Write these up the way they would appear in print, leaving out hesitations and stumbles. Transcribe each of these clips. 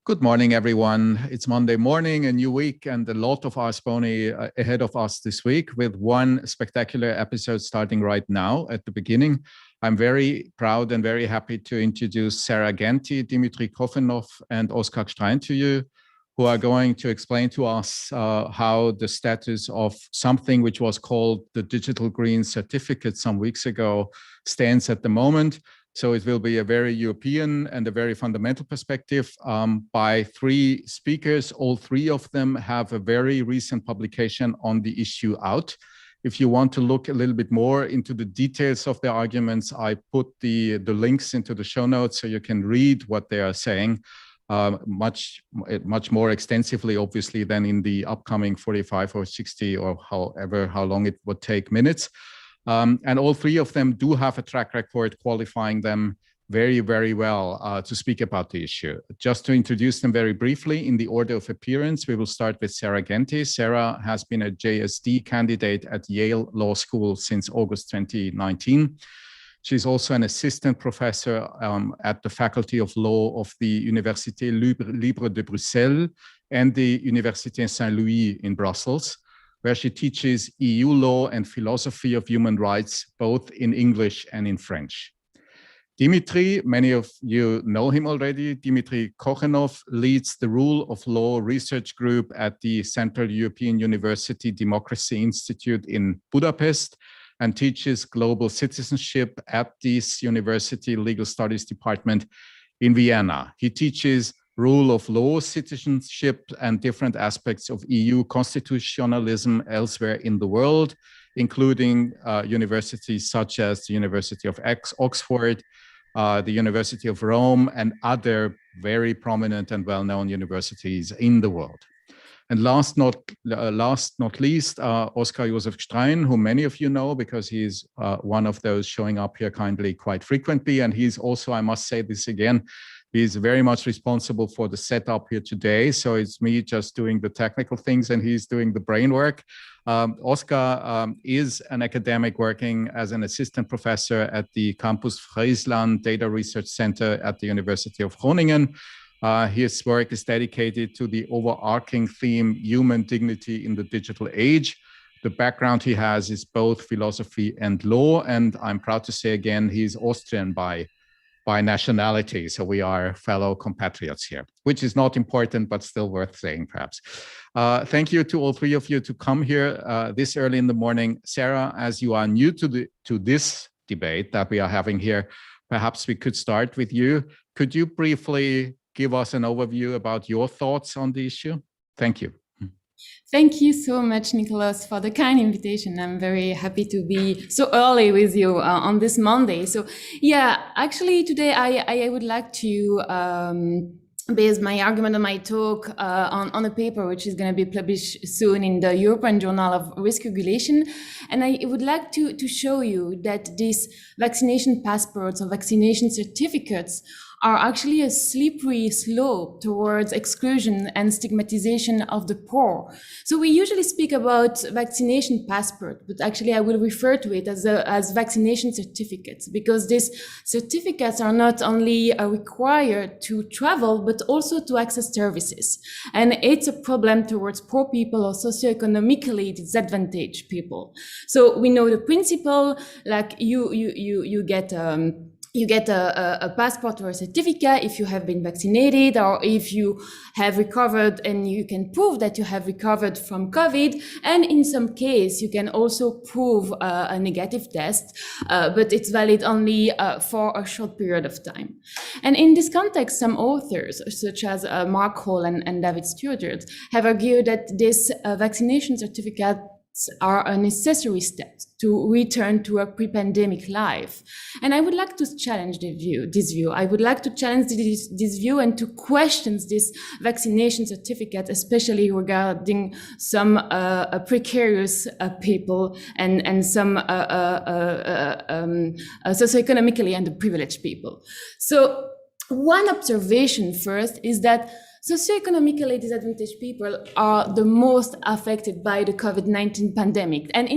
Good morning, everyone. It's Monday morning, a new week, and a lot of Ars Boni ahead of us this week with one spectacular episode starting right now at the beginning. I'm very proud and very happy to introduce Sarah Ganti, Dimitri Kofenov, and Oskar Gstrein to you, who are going to explain to us how the status of something which was called the Digital Green Certificate some weeks ago stands at the moment. So it will be a very European and a very fundamental perspective by three speakers. All three of them have a very recent publication on the issue out. If you want to look a little bit more into the details of the arguments, I put the links into the show notes so you can read what they are saying much more extensively, obviously, than in the upcoming 45 or 60 or how long it would take minutes. And all three of them do have a track record qualifying them very, very well to speak about the issue. Just to introduce them very briefly in the order of appearance, we will start with Sarah Ganti. Sarah has been a JSD candidate at Yale Law School since August 2019. She's also an assistant professor at the Faculty of Law of the Université Libre de Bruxelles and the Université Saint-Louis in Brussels, where she teaches EU law and philosophy of human rights, both in English and in French. Dimitri, many of you know him already. Dimitri Kofenov leads the Rule of Law Research Group at the Central European University Democracy Institute in Budapest and teaches global citizenship at this university legal studies department in Vienna. He teaches rule of law, citizenship, and different aspects of EU constitutionalism elsewhere in the world, including universities such as the University of Oxford, the University of Rome, and other very prominent and well-known universities in the world. And last not least, Oskar Josef Gstrein, who many of you know because he's one of those showing up here kindly quite frequently. And he's also, I must say this again, he's very much responsible for the setup here today. So it's me just doing the technical things and he's doing the brain work. Oskar is an academic working as an assistant professor at the Campus Friesland Data Research Center at the University of Groningen. His work is dedicated to the overarching theme, human dignity in the digital age. The background he has is both philosophy and law. And I'm proud to say again, he's Austrian by nationality. So we are fellow compatriots here, which is not important, but still worth saying perhaps. Thank you to all three of you to come here this early in the morning. Sarah, as you are new to this debate that we are having here, perhaps we could start with you. Could you briefly give us an overview about your thoughts on the issue? Thank you. Thank you so much, Nicholas, for the kind invitation. I'm very happy to be so early with you on this Monday. So yeah, actually today I would like to base my argument and my talk on a paper which is going to be published soon in the European Journal of Risk Regulation. And I would like to show you that these vaccination passports or vaccination certificates are actually a slippery slope towards exclusion and stigmatization of the poor. So we usually speak about vaccination passport, but actually I will refer to it as vaccination certificates, because these certificates are not only required to travel, but also to access services. And it's a problem towards poor people or socioeconomically disadvantaged people. So we know the principle, like you get a passport or a certificate if you have been vaccinated or if you have recovered and you can prove that you have recovered from COVID. And in some case, you can also prove a negative test, but it's valid only for a short period of time. And in this context, some authors, such as Mark Hall and David Stewart, have argued that this vaccination certificate are a necessary step to return to a pre-pandemic life. And I would like to challenge this view. I would like to challenge this view and to question this vaccination certificate, especially regarding some precarious people and some socioeconomically underprivileged people. So one observation first is that socioeconomically disadvantaged people are the most affected by the COVID-19 pandemic. And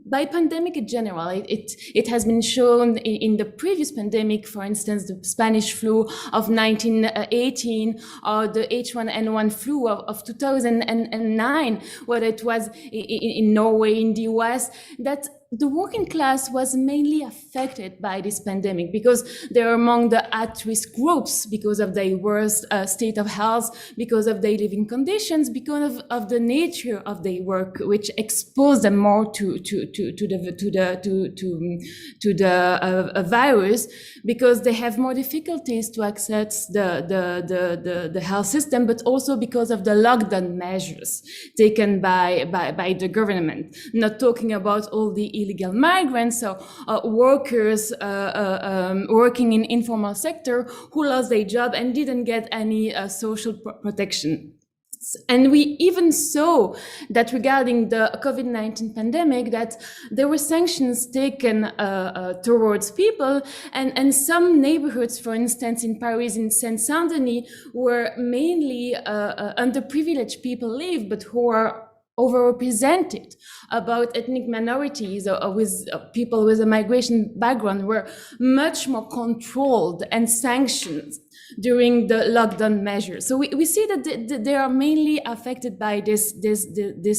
by pandemic in general, it has been shown in the previous pandemic, for instance, the Spanish flu of 1918 or the H1N1 flu of 2009, whether it was in Norway, in the US, that the working class was mainly affected by this pandemic because they're among the at-risk groups because of their worst state of health, because of their living conditions, because of the nature of their work, which exposed them more to the virus, because they have more difficulties to access the health system, but also because of the lockdown measures taken by the government. Not talking about all the illegal migrants, so workers working in informal sector who lost their job and didn't get any social protection. And we even saw that regarding the COVID-19 pandemic, that there were sanctions taken towards people, and some neighborhoods, for instance, in Paris, in Saint-Denis, where mainly underprivileged people live, but who are overrepresented, about ethnic minorities or with people with a migration background, were much more controlled and sanctioned during the lockdown measures. So we see that they are mainly affected by this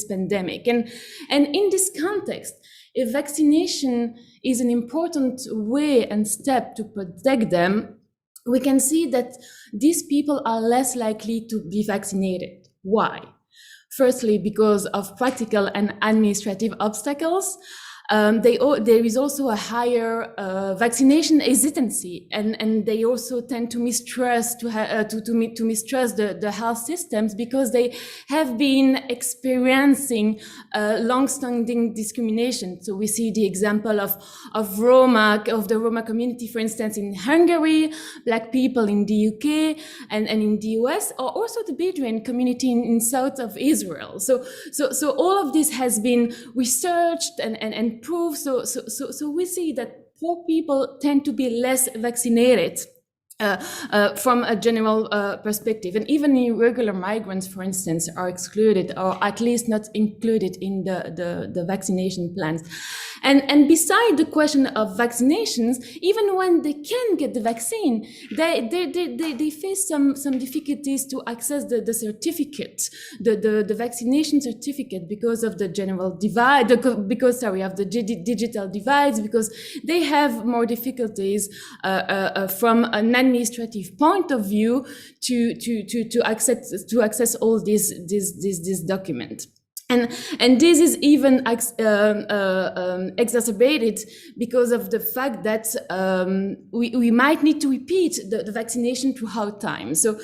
pandemic. And in this context, if vaccination is an important way and step to protect them, we can see that these people are less likely to be vaccinated. Why? Firstly, because of practical and administrative obstacles. There is also a higher vaccination hesitancy, and they also tend to mistrust mistrust the health systems because they have been experiencing long-standing discrimination. So we see the example of the Roma community, for instance, in Hungary, Black people in the UK and in the US, or also the Bedouin community in south of Israel. So all of this has been researched and proved. So we see that poor people tend to be less vaccinated from a general perspective, and even irregular migrants, for instance, are excluded or at least not included in the vaccination plans. And beside the question of vaccinations, even when they can get the vaccine, they face some difficulties to access the certificate, the vaccination certificate, because of the general divide, of the digital divides, because they have more difficulties from an administrative point of view to access all these documents. And this is even exacerbated because of the fact that we might need to repeat the vaccination throughout time. So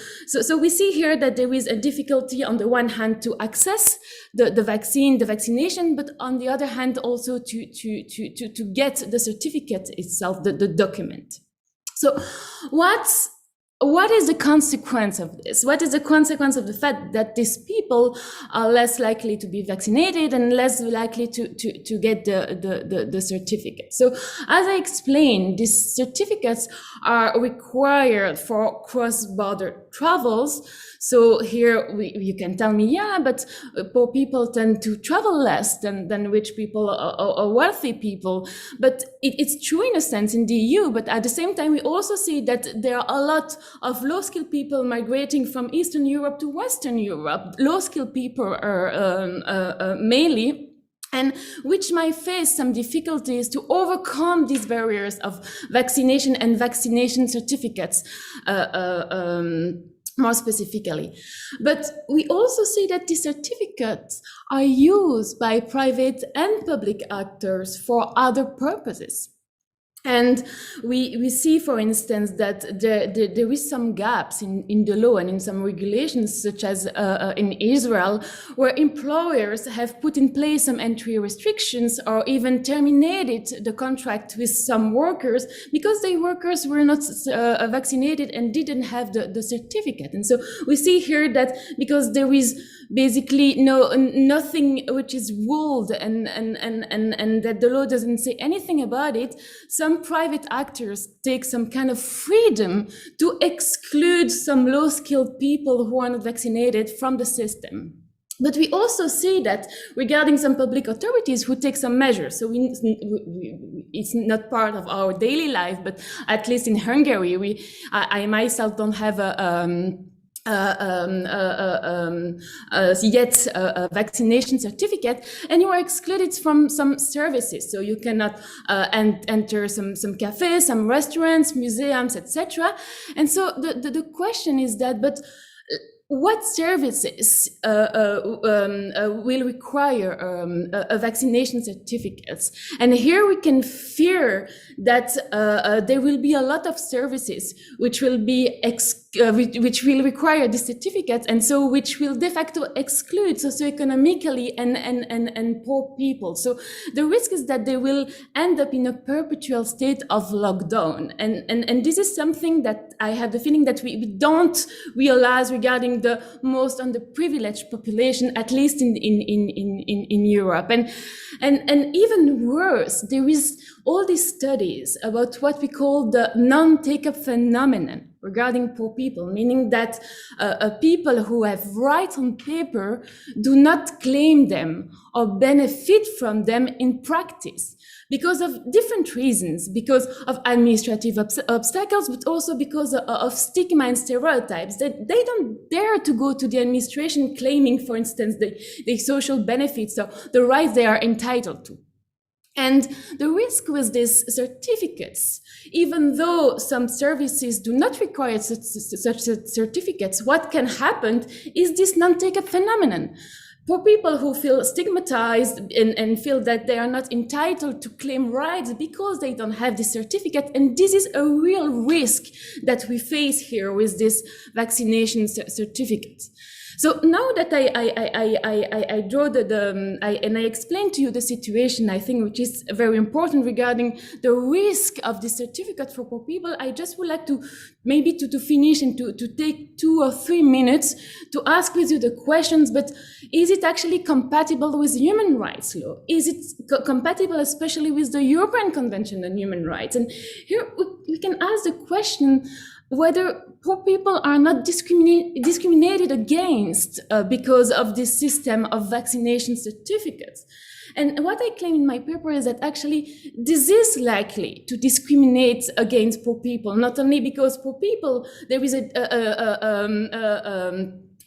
we see here that there is a difficulty on the one hand to access the vaccination, but on the other hand also to get the certificate itself, the document. So what is the consequence of this? What is the consequence of the fact that these people are less likely to be vaccinated and less likely to get the certificate? So as I explained, these certificates are required for cross-border travels. So here you can tell me, yeah, but poor people tend to travel less than rich people or wealthy people. But it's true in a sense in the EU, but at the same time, we also see that there are a lot of low-skilled people migrating from Eastern Europe to Western Europe. Low-skilled people are mainly, and which might face some difficulties to overcome these barriers of vaccination and vaccination certificates. More specifically. But we also see that these certificates are used by private and public actors for other purposes. And we see, for instance, that there is some gaps in the law and in some regulations, such as in Israel, where employers have put in place some entry restrictions or even terminated the contract with some workers because the workers were not vaccinated and didn't have the certificate. And so we see here that because there is basically nothing which is ruled and that the law doesn't say anything about it, some private actors take some kind of freedom to exclude some low-skilled people who are not vaccinated from the system. But we also see that regarding some public authorities who take some measures. So it's not part of our daily life, but at least in Hungary, I myself don't have yet a vaccination certificate, and you are excluded from some services. So you cannot enter some cafes, some restaurants, museums, etc. And so the question is that, but what services will require a vaccination certificate? And here we can fear that there will be a lot of services which will be which will require this certificate, and so which will de facto exclude socioeconomically and poor people. So the risk is that they will end up in a perpetual state of lockdown, and this is something that I have the feeling that we don't realize regarding the most underprivileged population, at least in Europe. And even worse, there is all these studies about what we call the non-take-up phenomenon regarding poor people, meaning that people who have rights on paper do not claim them or benefit from them in practice, because of different reasons, because of administrative obstacles, but also because of stigma and stereotypes, that they don't dare to go to the administration claiming, for instance, the social benefits or the rights they are entitled to. And the risk with these certificates, even though some services do not require such certificates, what can happen is this non-take-up phenomenon. For people who feel stigmatized and feel that they are not entitled to claim rights because they don't have this certificate. And this is a real risk that we face here with this vaccination certificate. So now that I draw and I explained to you the situation, I think, which is very important regarding the risk of this certificate for poor people, I just would like to maybe to finish and to take 2 or 3 minutes to ask with you the questions, but is it actually compatible with human rights law? Is it compatible especially with the European Convention on Human Rights? And here we can ask the question whether poor people are not discriminated against because of this system of vaccination certificates. And what I claim in my paper is that actually this is likely to discriminate against poor people, not only because poor people, there is an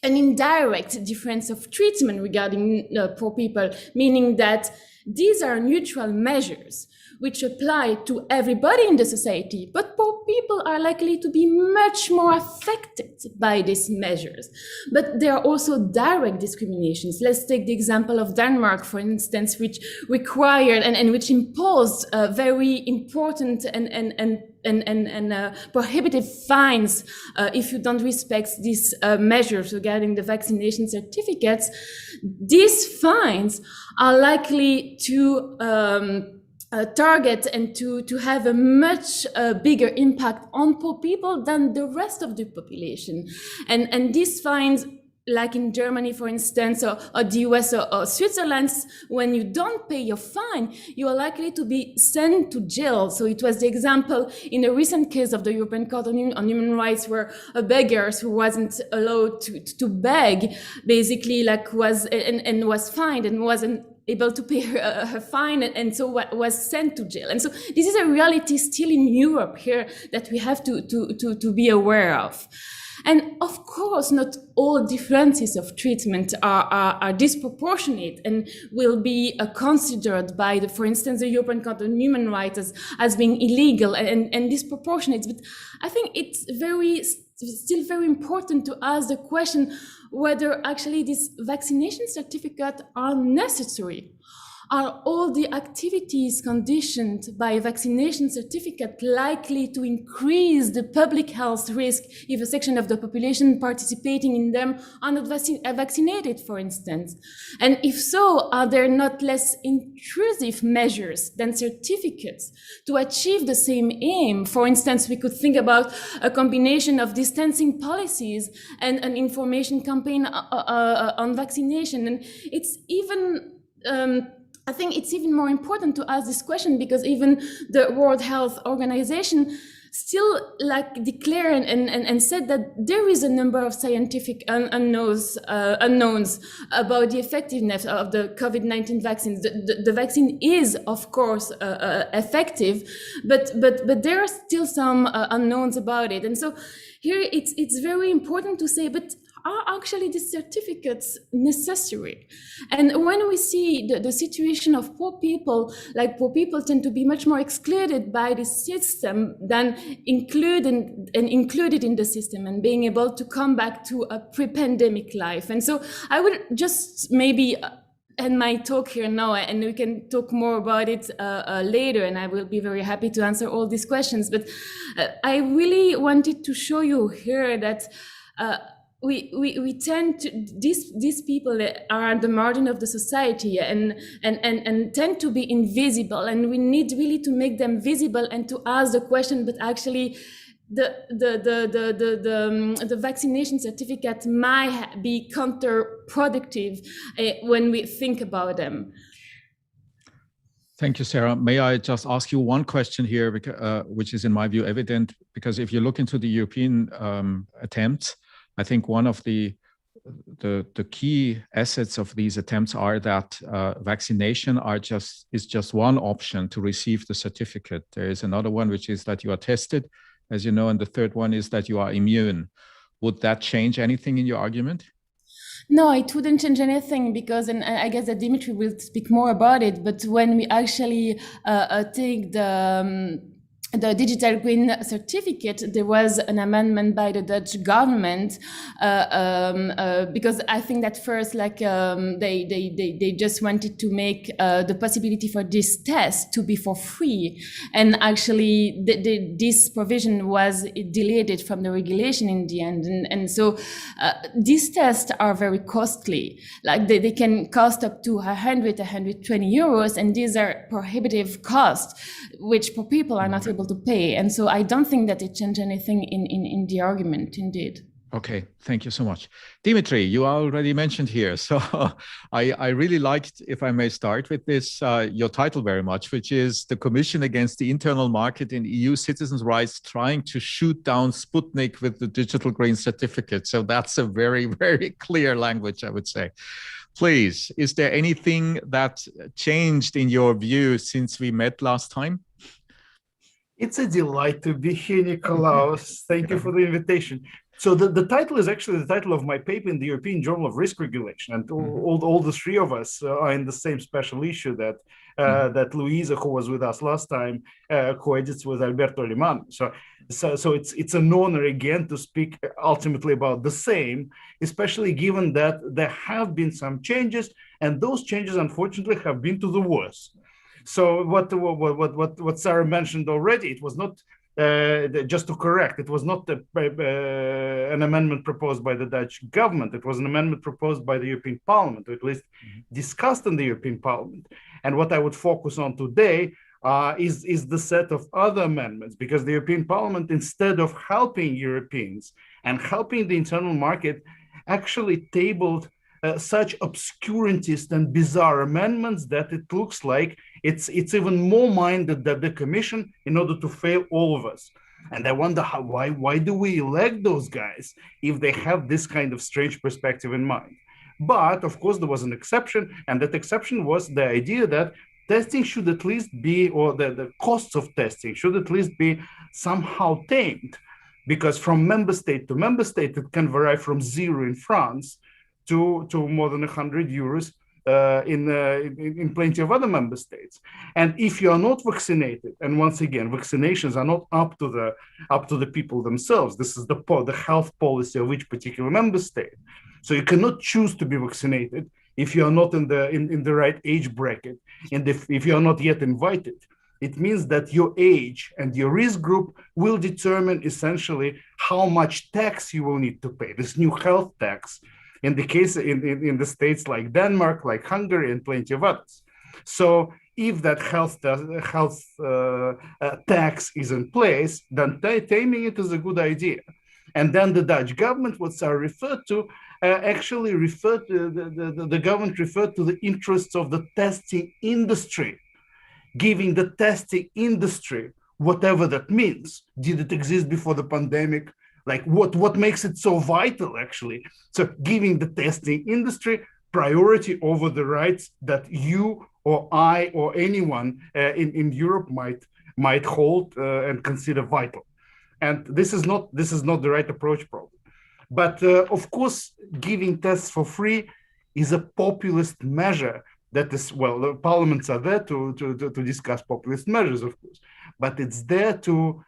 indirect difference of treatment regarding poor people, meaning that these are neutral measures which apply to everybody in the society, but poor people are likely to be much more affected by these measures. But there are also direct discriminations. Let's take the example of Denmark, for instance, which required and which imposed very important and prohibitive fines if you don't respect these measures regarding the vaccination certificates. These fines are likely to target and to have a much bigger impact on poor people than the rest of the population. And these fines, like in Germany, for instance, or the US or Switzerland, when you don't pay your fine, you are likely to be sent to jail. So it was the example in a recent case of the European Court on Human Rights, where a beggar who wasn't allowed to beg, basically was fined and wasn't able to pay her fine, and so was sent to jail. And so this is a reality still in Europe here that we have to be aware of. And of course, not all differences of treatment are disproportionate and will be considered by, for instance, the European Court on Human Rights as being illegal and disproportionate. But I think it's still very important to ask the question whether actually this vaccination certificate are necessary. Are all the activities conditioned by a vaccination certificate likely to increase the public health risk if a section of the population participating in them are not vaccinated, for instance? And if so, are there not less intrusive measures than certificates to achieve the same aim? For instance, we could think about a combination of distancing policies and an information campaign on vaccination. And it's even I think it's even more important to ask this question because even the World Health Organization still like declare and said that there is a number of scientific unknowns about the effectiveness of the COVID-19 vaccines. The vaccine is, of course, effective, but there are still some unknowns about it. And so here it's very important to say, but are actually these certificates necessary? And when we see the situation of poor people, like poor people tend to be much more excluded by the system than included in the system and being able to come back to a pre-pandemic life. And so I would just maybe end my talk here now, and we can talk more about it later, and I will be very happy to answer all these questions. But I really wanted to show you here that we tend to, these people are at the margin of the society and tend to be invisible, and we need really to make them visible and to ask the question, but actually the vaccination certificate might be counterproductive when we think about them. Thank you, Sarah. May I just ask you one question here, which is in my view evident, because if you look into the European attempts, I think one of the key assets of these attempts are that vaccination is just one option to receive the certificate. There is another one, which is that you are tested, as you know, and the third one is that you are immune. Would that change anything in your argument? No, it wouldn't change anything, because, and I guess that Dimitri will speak more about it, but when we actually take the digital green certificate, there was an amendment by the Dutch government because I think that first, like they just wanted to make the possibility for this test to be for free, and actually this provision was deleted from the regulation in the end, and so these tests are very costly. Like they can cost up to 120 euros, and these are prohibitive costs, which for people are not able to pay. And so I don't think that it changed anything in the argument, indeed. Okay, thank you so much. Dimitri, you already mentioned here. So I really liked, if I may start with this, your title very much, which is The Commission Against the Internal Market in EU Citizens' Rights Trying to Shoot Down Sputnik with the Digital Green Certificate. So that's a very, very clear language, I would say. Please, is there anything that changed in your view since we met last time? It's a delight to be here, Nikolaos. Thank you for the invitation. So the title is actually the title of my paper in the European Journal of Risk Regulation, and all the three of us are in the same special issue that that Luisa, who was with us last time, co-edits with Alberto Limano. So it's an honor again to speak ultimately about the same, especially given that there have been some changes, and those changes unfortunately have been to the worse. So what Sarah mentioned already, it was not, just to correct, it was not an amendment proposed by the Dutch government. It was an amendment proposed by the European Parliament, or at least discussed in the European Parliament. And what I would focus on today is the set of other amendments, because the European Parliament, instead of helping Europeans and helping the internal market, actually tabled such obscurantist and bizarre amendments that it looks like it's even more minded than the Commission in order to fail all of us. And I wonder why do we elect those guys if they have this kind of strange perspective in mind? But of course, there was an exception, and that exception was the idea that testing should at least be, or the costs of testing should at least be somehow tamed, because from member state to member state, it can vary from 0 in France to more than 100 euros in plenty of other member states. And if you are not vaccinated, and once again, vaccinations are not up to the people themselves. This is the health policy of each particular member state. So you cannot choose to be vaccinated if you are not in the right age bracket, and if you are not yet invited. It means that your age and your risk group will determine essentially how much tax you will need to pay, this new health tax, in the case in the states like Denmark, like Hungary, and plenty of others. So if that health tax is in place, then taming it is a good idea. And then the Dutch government, what Sarah referred to, actually referred to the government referred to the interests of the testing industry, giving the testing industry whatever that means. Did it exist before the pandemic? Like what makes it so vital, actually? So giving the testing industry priority over the rights that you or I or anyone in Europe might hold and consider vital. And this is not the right approach, probably. But of course, giving tests for free is a populist measure. That is, well, the parliaments are there to discuss populist measures, of course, but it's there to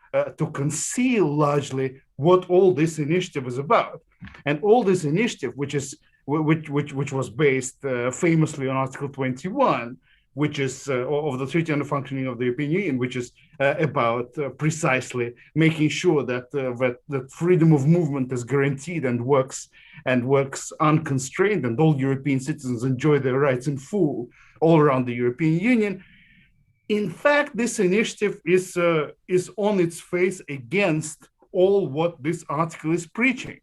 conceal largely what all this initiative is about. And all this initiative, which was based famously on Article 21, which is of the Treaty on the Functioning of the European Union, which is about precisely making sure that freedom of movement is guaranteed and works unconstrained, and all European citizens enjoy their rights in full all around the European Union. In fact, this initiative is on its face against all what this article is preaching.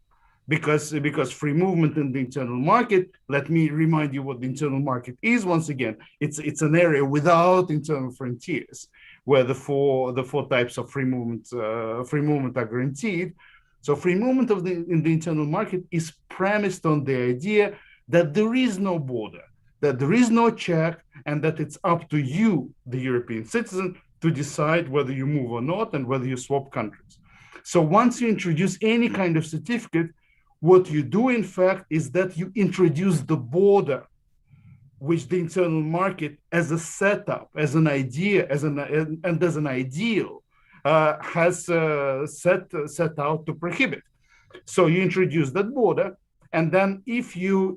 Because free movement in the internal market, let me remind you what the internal market is once again. It's an area without internal frontiers, where the four types of free movement are guaranteed. So free movement in the internal market is premised on the idea that there is no border, that there is no check, and that it's up to you, the European citizen, to decide whether you move or not and whether you swap countries. So once you introduce any kind of certificate, what you do, in fact, is that you introduce the border, which the internal market, as a setup, as an idea, and as an ideal, has set out to prohibit. So you introduce that border, and then if you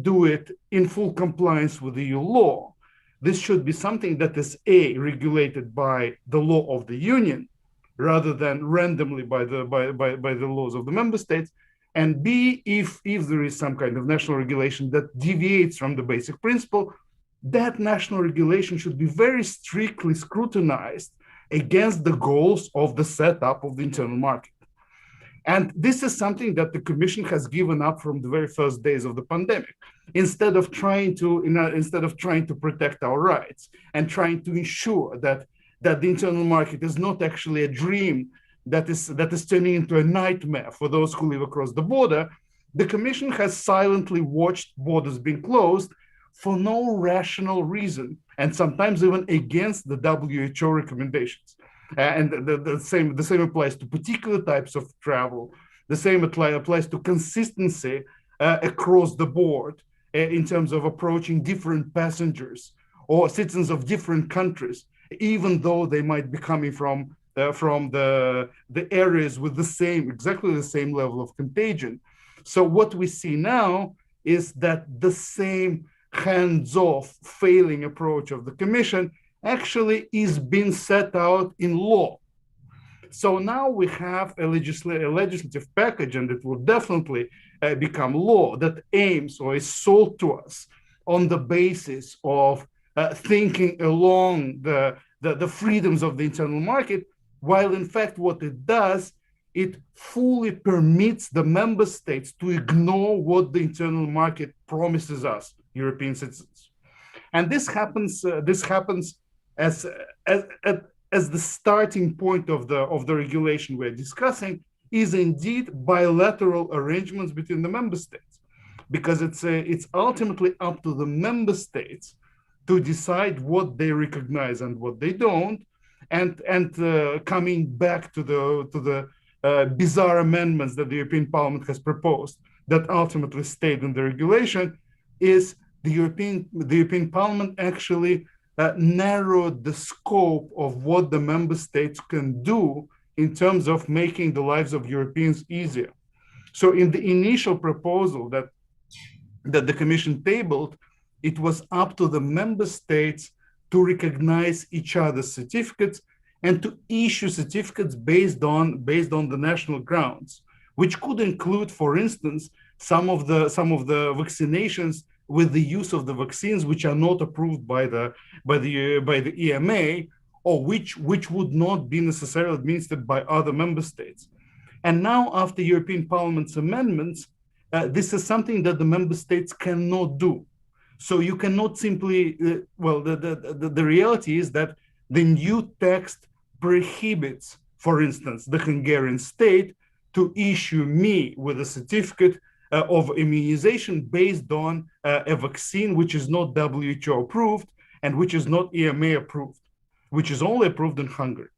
do it in full compliance with EU law, this should be something that is A, regulated by the law of the Union, rather than randomly by the laws of the member states. And B, if there is some kind of national regulation that deviates from the basic principle, that national regulation should be very strictly scrutinized against the goals of the setup of the internal market. And this is something that the Commission has given up from the very first days of the pandemic. Instead of trying to protect our rights and trying to ensure that the internal market is not actually a dream that is turning into a nightmare for those who live across the border, the Commission has silently watched borders being closed for no rational reason, and sometimes even against the WHO recommendations. And the same applies to particular types of travel. The same applies to consistency across the board in terms of approaching different passengers or citizens of different countries, even though they might be coming from the areas with exactly the same level of contagion. So what we see now is that the same hands-off failing approach of the Commission actually is being set out in law. So now we have a legislative package, and it will definitely become law, that aims or is sold to us on the basis of thinking along the freedoms of the internal market, while in fact what it does, it fully permits the member states to ignore what the internal market promises us, European citizens. And this happens as the starting point of the regulation we're discussing is indeed bilateral arrangements between the member states, because it's ultimately up to the member states to decide what they recognize and what they don't. And coming back to the bizarre amendments that the European Parliament has proposed that ultimately stayed in the regulation, is the European Parliament actually narrowed the scope of what the member states can do in terms of making the lives of Europeans easier. So in the initial proposal that the Commission tabled, it was up to the member states to recognize each other's certificates and to issue certificates based on the national grounds, which could include, for instance, some of the vaccinations with the use of the vaccines which are not approved by the EMA, or which would not be necessarily administered by other member states. And now, after European Parliament's amendments, this is something that the member states cannot do. So you cannot simply, the reality is that the new text prohibits, for instance, the Hungarian state to issue me with a certificate of immunization based on a vaccine which is not WHO approved and which is not EMA approved, which is only approved in Hungary.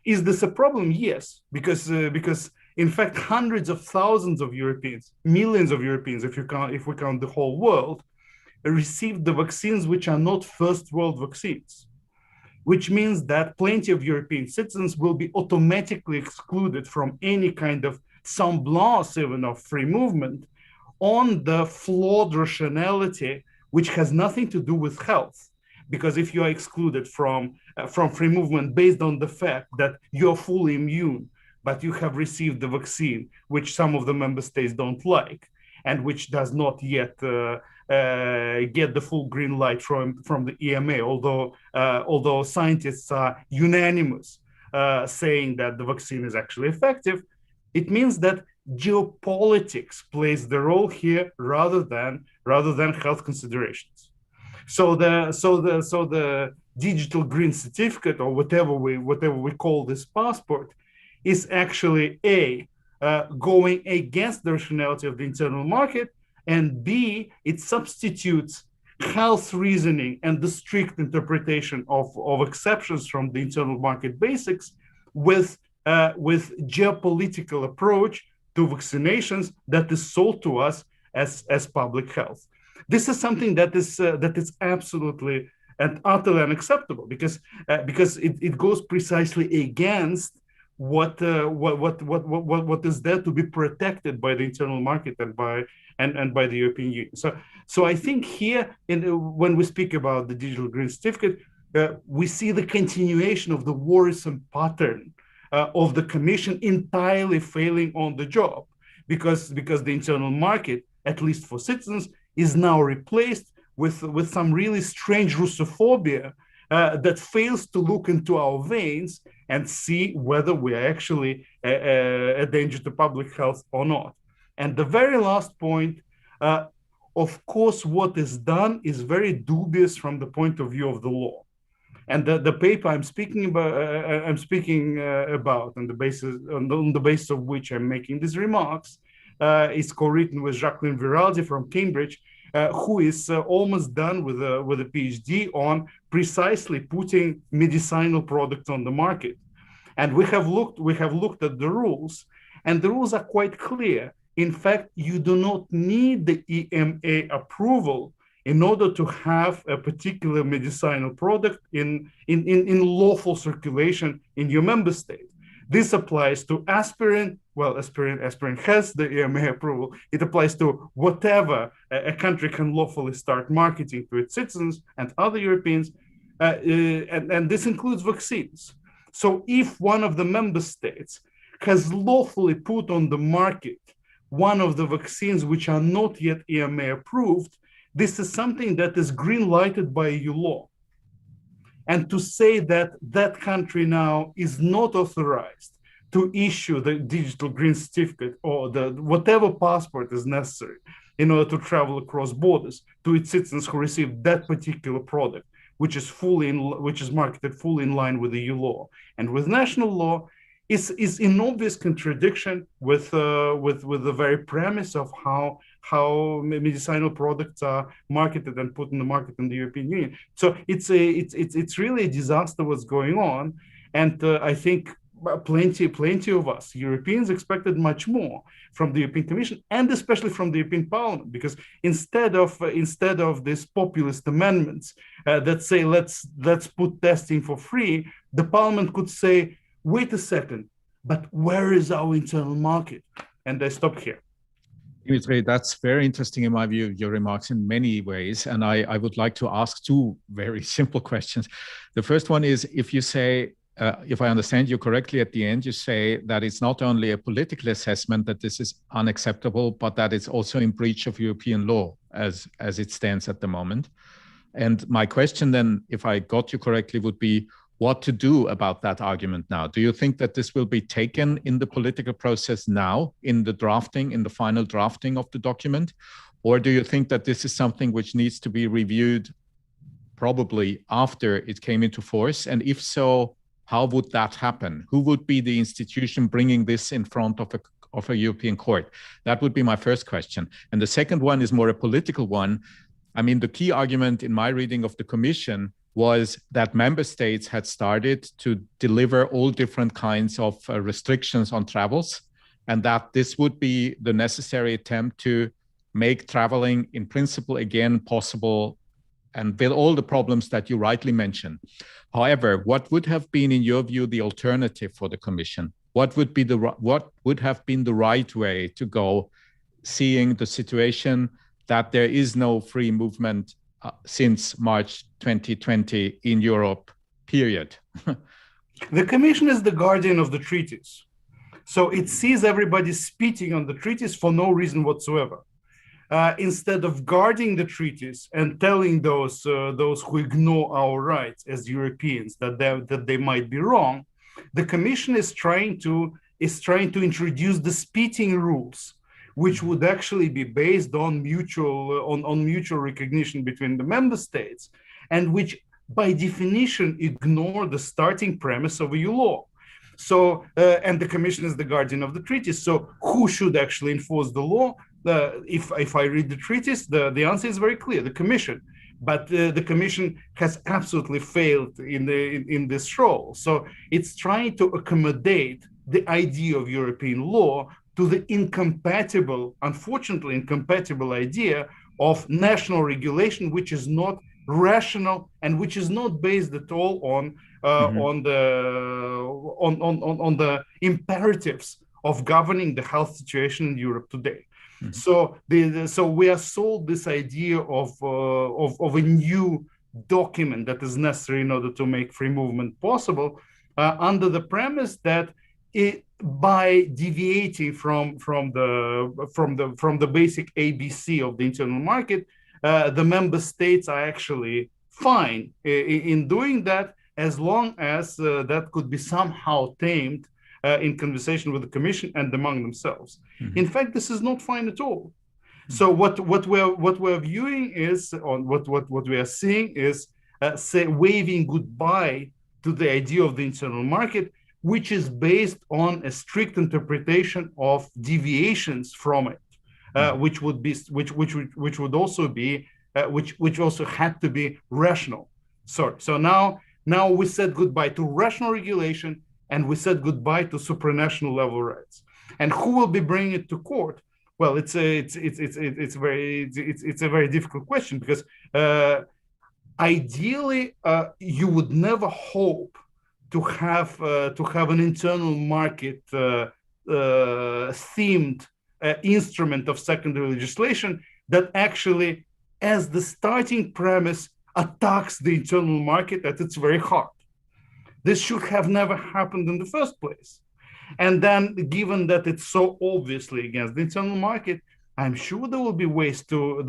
Is this a problem? Yes, because in fact hundreds of thousands of Europeans, millions of Europeans, if we count the whole world, received the vaccines which are not first world vaccines, which means that plenty of European citizens will be automatically excluded from any kind of semblance even of free movement on the flawed rationality, which has nothing to do with health. Because if you are excluded from free movement based on the fact that you're fully immune, but you have received the vaccine, which some of the member states don't like, and which does not yet get the full green light from the EMA, although scientists are unanimous saying that the vaccine is actually effective, it means that geopolitics plays the role here rather than health considerations. So the digital green certificate, or whatever we call this passport, is actually going against the rationality of the internal market, and B, it substitutes health reasoning and the strict interpretation of exceptions from the internal market basics with geopolitical approach to vaccinations that is sold to us as public health. This is something that is absolutely and utterly unacceptable because it goes precisely against what is there to be protected by the internal market and by the European Union. So I think here, when we speak about the digital green certificate, we see the continuation of the worrisome pattern of the Commission entirely failing on the job, because the internal market, at least for citizens, is now replaced with some really strange Russophobia that fails to look into our veins and see whether we are actually a danger to public health or not. And the very last point, of course, what is done is very dubious from the point of view of the law. And the paper I'm speaking about, on the basis of which I'm making these remarks, is co-written with Jacqueline Viraldi from Cambridge, who is almost done with a PhD on precisely putting medicinal products on the market. And we have looked at the rules, and the rules are quite clear. In fact, you do not need the EMA approval in order to have a particular medicinal product in lawful circulation in your member state. This applies to aspirin. Well, aspirin has the EMA approval. It applies to whatever a country can lawfully start marketing to its citizens and other Europeans, and this includes vaccines. So if one of the member states has lawfully put on the market one of the vaccines which are not yet EMA approved, this is something that is green-lighted by EU law. And to say that that country now is not authorized to issue the digital green certificate or the whatever passport is necessary in order to travel across borders to its citizens who receive that particular product, which is marketed fully in line with EU law and with national law, is in obvious contradiction with the very premise of how medicinal products are marketed and put in the market in the European Union. So it's really a disaster what's going on, and I think plenty of us Europeans expected much more from the European Commission and especially from the European Parliament, because instead of these populist amendments that say let's put testing for free, the Parliament could say, wait a second, but where is our internal market? And I stop here. Dimitri, that's very interesting in my view, your remarks in many ways. And I would like to ask two very simple questions. The first one is, if you say, if I understand you correctly at the end, you say that it's not only a political assessment that this is unacceptable, but that it's also in breach of European law as it stands at the moment. And my question then, if I got you correctly, would be, what to do about that argument now? Do you think that this will be taken in the political process now, in the final drafting of the document? Or do you think that this is something which needs to be reviewed probably after it came into force? And if so, how would that happen? Who would be the institution bringing this in front of a European court? That would be my first question. And the second one is more a political one. I mean, the key argument in my reading of the Commission was that member states had started to deliver all different kinds of restrictions on travels, and that this would be the necessary attempt to make traveling in principle again possible, and with all the problems that you rightly mentioned. However, what would have been, in your view, the alternative for the Commission? What would have been the right way to go, seeing the situation that there is no free movement since March 2020 in Europe, period? The Commission is the guardian of the treaties. So it sees everybody spitting on the treaties for no reason whatsoever. Instead of guarding the treaties and telling those who ignore our rights as Europeans that they might be wrong, the Commission is trying to introduce the spitting rules, which would actually be based on mutual recognition between the member states, and which by definition ignore the starting premise of EU law. So, and the Commission is the guardian of the treaties. So who should actually enforce the law? If I read the treaties, the answer is very clear: the Commission. But the Commission has absolutely failed in this role. So it's trying to accommodate the idea of European law to the unfortunately incompatible idea of national regulation, which is not rational and which is not based at all on the imperatives of governing the health situation in Europe today. So we are sold this idea of a new document that is necessary in order to make free movement possible, under the premise that by deviating from the basic ABC of the internal market, the member states are actually fine in doing that, as long as that could be somehow tamed in conversation with the Commission and among themselves. In fact, this is not fine at all. So what we're viewing is, on what we are seeing is waving goodbye to the idea of the internal market, which is based on a strict interpretation of deviations from it, which also had to be rational. So now we said goodbye to rational regulation, and we said goodbye to supranational level rights. And who will be bringing it to court? Well, it's a very difficult question, because ideally you would never hope to have an internal market themed instrument of secondary legislation that actually, as the starting premise, attacks the internal market at its very heart. This should have never happened in the first place. And then, given that it's so obviously against the internal market, I'm sure there will be ways to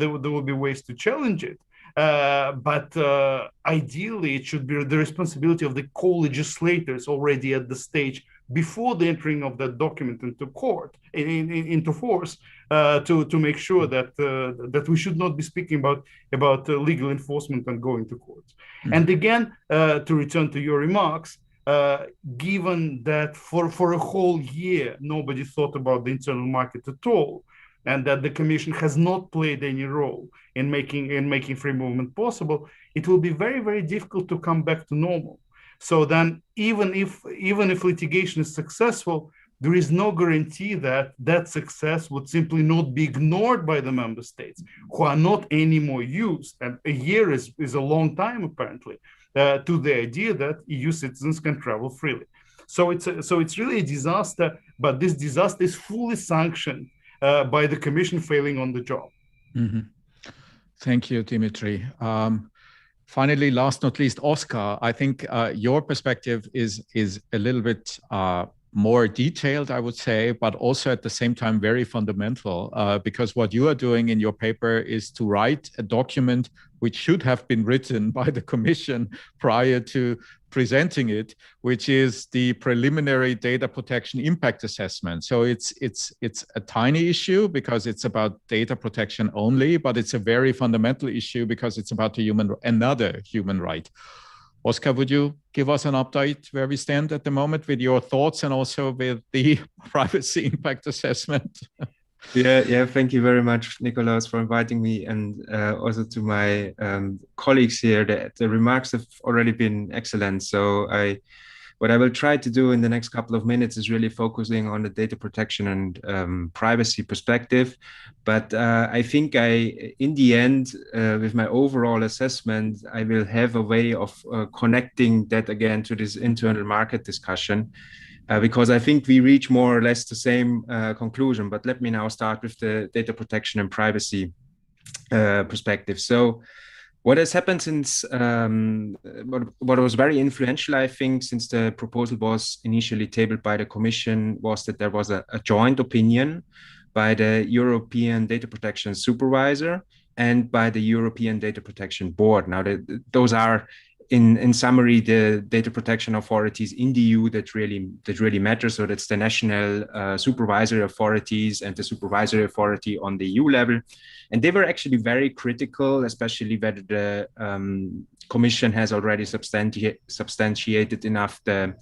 challenge it. But ideally, it should be the responsibility of the co-legislators already at the stage before the entering of that document into force, to make sure that we should not be speaking about legal enforcement and going to court. And again, to return to your remarks, given that for a whole year nobody thought about the internal market at all, and that the Commission has not played any role in making free movement possible, it will be very, very difficult to come back to normal. So then, even if litigation is successful, there is no guarantee that success would simply not be ignored by the member states, who are not anymore used, and a year is a long time apparently, to the idea that EU citizens can travel freely. So it's really a disaster, but this disaster is fully sanctioned by the Commission failing on the job. Thank you, Dimitri. Finally, last not least, Oscar, I think your perspective is a little bit more detailed, I would say, but also at the same time very fundamental, because what you are doing in your paper is to write a document which should have been written by the Commission prior to presenting it, which is the preliminary data protection impact assessment. So it's a tiny issue because it's about data protection only, but it's a very fundamental issue because it's about another human right. Oscar, would you give us an update where we stand at the moment with your thoughts and also with the privacy impact assessment? Yeah. Thank you very much, Nicolas, for inviting me, and also to my colleagues here. The remarks have already been excellent. So what I will try to do in the next couple of minutes is really focusing on the data protection and privacy perspective. But I think in the end, with my overall assessment, I will have a way of connecting that again to this internal market discussion. Because I think we reach more or less the same conclusion. But let me now start with the data protection and privacy perspective. So what has happened since, what was very influential, I think, since the proposal was initially tabled by the Commission, was that there was a joint opinion by the European Data Protection Supervisor and by the European Data Protection Board. Now, those are, in summary, the data protection authorities in the EU that really matter. So that's the national supervisory authorities and the supervisory authority on the EU level. And they were actually very critical, especially whether the Commission has already substantiated enough the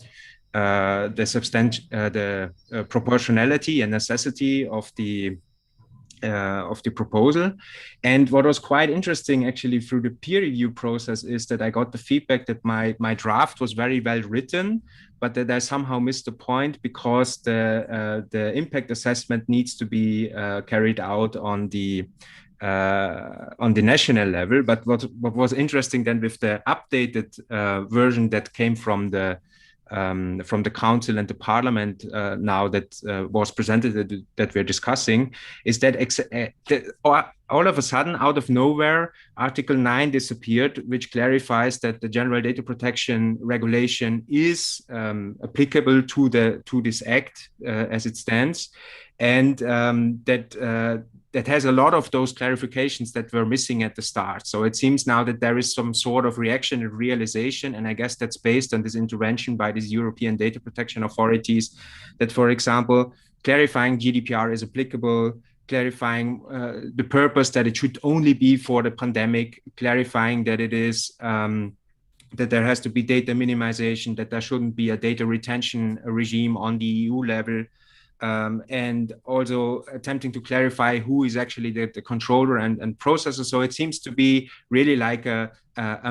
proportionality and necessity of the proposal. And what was quite interesting actually through the peer review process is that I got the feedback that my draft was very well written, but that I somehow missed the point because the impact assessment needs to be carried out on the national level. But what was interesting then with the updated version that came from the Council and the Parliament now that was presented that we're discussing, is that all of a sudden, out of nowhere, Article 9 disappeared, which clarifies that the General Data Protection Regulation is applicable to this Act as it stands, and that has a lot of those clarifications that were missing at the start. So it seems now that there is some sort of reaction and realization, and I guess that's based on this intervention by these European data protection authorities, that, for example, clarifying GDPR is applicable, clarifying the purpose that it should only be for the pandemic, clarifying that it is that there has to be data minimization, that there shouldn't be a data retention regime on the EU level, and also attempting to clarify who is actually the controller and processor. So it seems to be really like a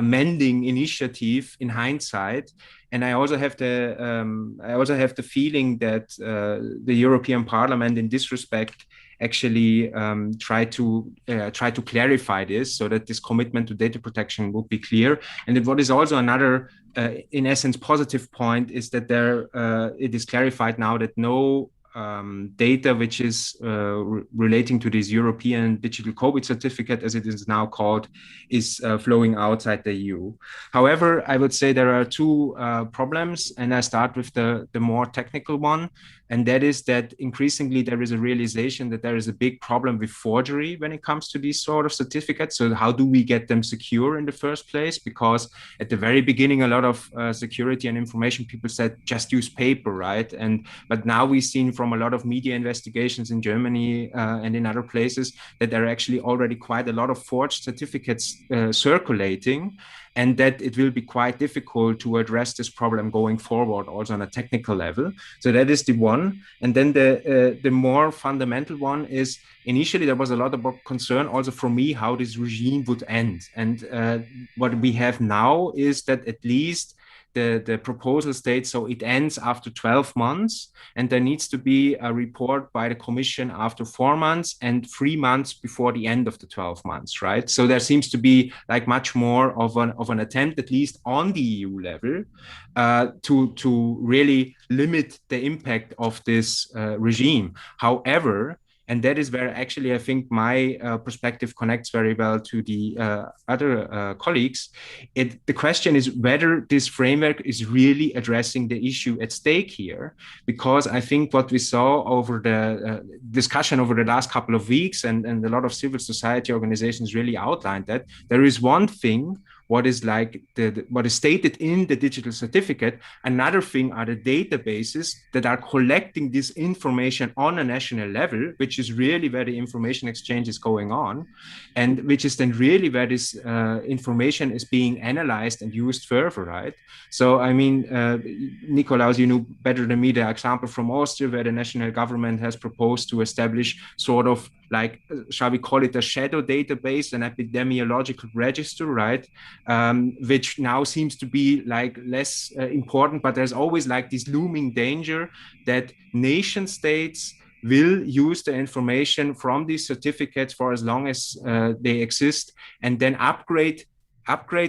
mending initiative in hindsight. And I also have the feeling that the European Parliament, in this respect, actually try to clarify this so that this commitment to data protection would be clear. And then what is also another, in essence, positive point is that it is clarified now that no data which is relating to this European digital COVID certificate, as it is now called, is flowing outside the EU. However, I would say there are two problems, and I start with the more technical one, and that is that increasingly there is a realization that there is a big problem with forgery when it comes to these sort of certificates. So how do we get them secure in the first place? Because at the very beginning, a lot of security and information people said, just use paper, right? But now we've seen from a lot of media investigations in Germany and in other places that there are actually already quite a lot of forged certificates circulating, and that it will be quite difficult to address this problem going forward, also on a technical level. So that is the one. And then the more fundamental one is, initially there was a lot of concern also from me how this regime would end. And what we have now is that at least the proposal states, so it ends after 12 months, and there needs to be a report by the Commission after 4 months and 3 months before the end of the 12 months, right? So there seems to be like much more of an attempt, at least on the EU level, to really limit the impact of this regime. However, and that is where actually I think my perspective connects very well to the other colleagues. The question is whether this framework is really addressing the issue at stake here, because I think what we saw over the discussion over the last couple of weeks, and a lot of civil society organizations really outlined that there is one thing what is like what is stated in the digital certificate. Another thing are the databases that are collecting this information on a national level, which is really where the information exchange is going on, and which is then really where this information is being analyzed and used further, right? So, I mean, Nikolaus, you know better than me the example from Austria, where the national government has proposed to establish sort of like, shall we call it a shadow database, an epidemiological register, right? Which now seems to be like less important, but there's always like this looming danger that nation states will use the information from these certificates for as long as they exist, and then upgrade,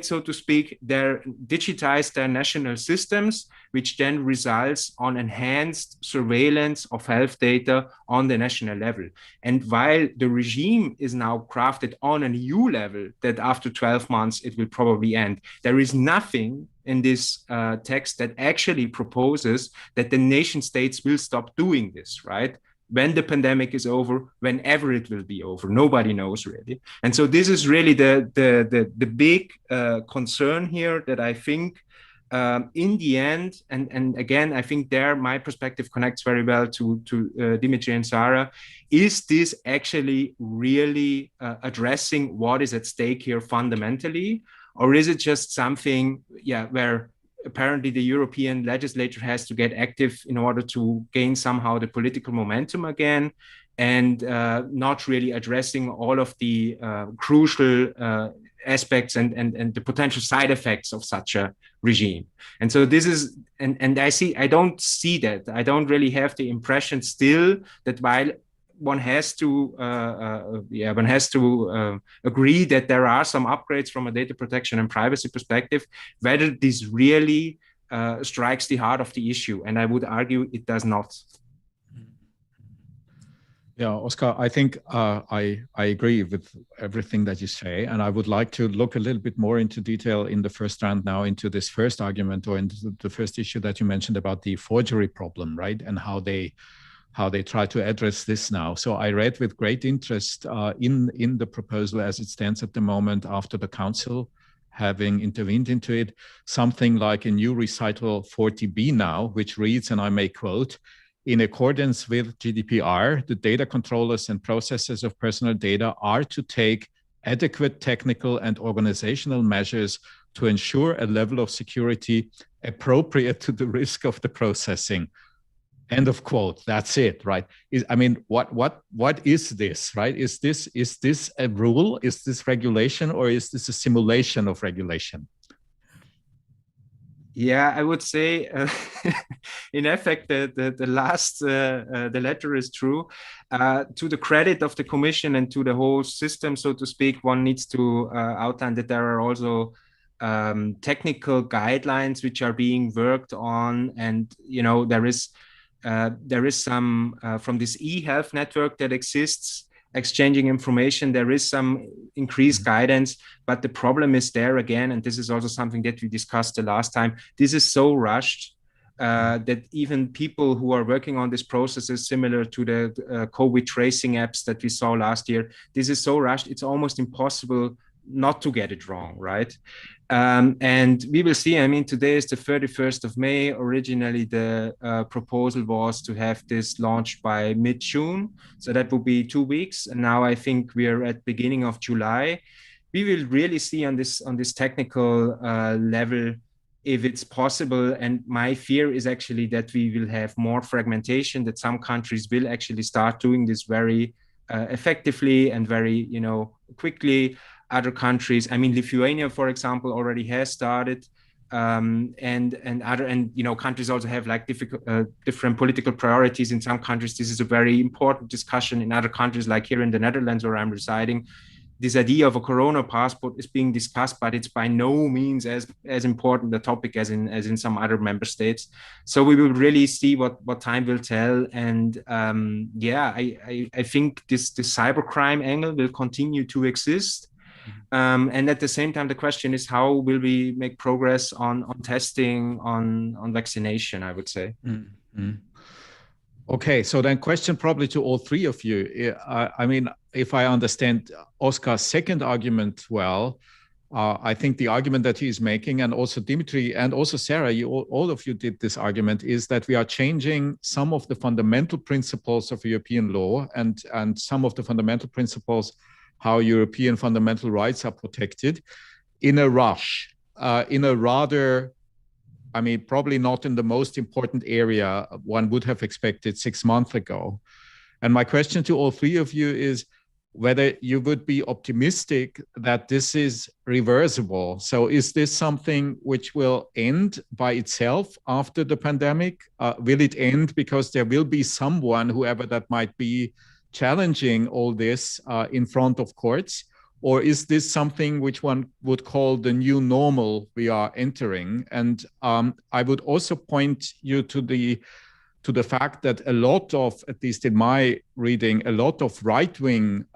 so to speak, digitize their national systems, which then results on enhanced surveillance of health data on the national level. And while the regime is now crafted on an EU level that after 12 months it will probably end, there is nothing in this text that actually proposes that the nation states will stop doing this, right? When the pandemic is over, whenever it will be over, nobody knows really. And so this is really the big concern here, that I think in the end, and again, I think there my perspective connects very well to Dimitri and Sarah. Is this actually really addressing what is at stake here fundamentally? Or is it just something, where apparently the European legislature has to get active in order to gain somehow the political momentum again, and not really addressing all of the crucial aspects and the potential side effects of such a regime? And so this is, and I don't see that. I don't really have the impression still that while one has to agree that there are some upgrades from a data protection and privacy perspective, whether this really strikes the heart of the issue. And I would argue it does not. Yeah, Oscar, I think I agree with everything that you say, and I would like to look a little bit more into detail in the first round now into this first argument, or into the first issue that you mentioned about the forgery problem, right? And how they try to address this now. So I read with great interest in the proposal as it stands at the moment, after the council having intervened into it, something like a new recital 40B now, which reads, and I may quote, "In accordance with GDPR, the data controllers and processors of personal data are to take adequate technical and organizational measures to ensure a level of security appropriate to the risk of the processing." End of quote. That's it, right? I mean, what is this, right? Is this a rule? Is this regulation, or is this a simulation of regulation? Yeah, I would say, in effect, the last, the latter is true. To the credit of the Commission and to the whole system, so to speak, one needs to outline that there are also technical guidelines which are being worked on, and there is some from this e-health network that exists, exchanging information. There is some increased guidance, but the problem is there again, and this is also something that we discussed the last time. This is so rushed that even people who are working on this process is similar to the COVID tracing apps that we saw last year. This is so rushed, it's almost impossible not to get it wrong, right? And we will see. I mean, today is the 31st of May. Originally, the proposal was to have this launched by mid-June. So that will be 2 weeks. And now I think we're at beginning of July. We will really see on this technical level if it's possible. And my fear is actually that we will have more fragmentation, that some countries will actually start doing this very effectively and very, quickly. Other countries, I mean, Lithuania, for example, already has started, and countries also have like different political priorities. In some countries, this is a very important discussion. In other countries, like here in the Netherlands, where I'm residing, this idea of a corona passport is being discussed, but it's by no means as important a topic as in some other member states. So we will really see what time will tell. And I think this cybercrime angle will continue to exist. And at the same time, the question is, how will we make progress on testing, on vaccination, I would say. Mm-hmm. Okay, so then question probably to all three of you. I mean, if I understand Oscar's second argument well, I think the argument that he is making, and also Dimitri and also Sarah, all of you did this argument, is that we are changing some of the fundamental principles of European law and some of the fundamental principles how European fundamental rights are protected in a rush, in a rather, I mean, probably not in the most important area one would have expected 6 months ago. And my question to all three of you is whether you would be optimistic that this is reversible. So is this something which will end by itself after the pandemic? Will it end because there will be someone, whoever that might be, challenging all this in front of courts? Or is this something which one would call the new normal we are entering? And I would also point you to the fact that a lot of, at least in my reading, a lot of right-wing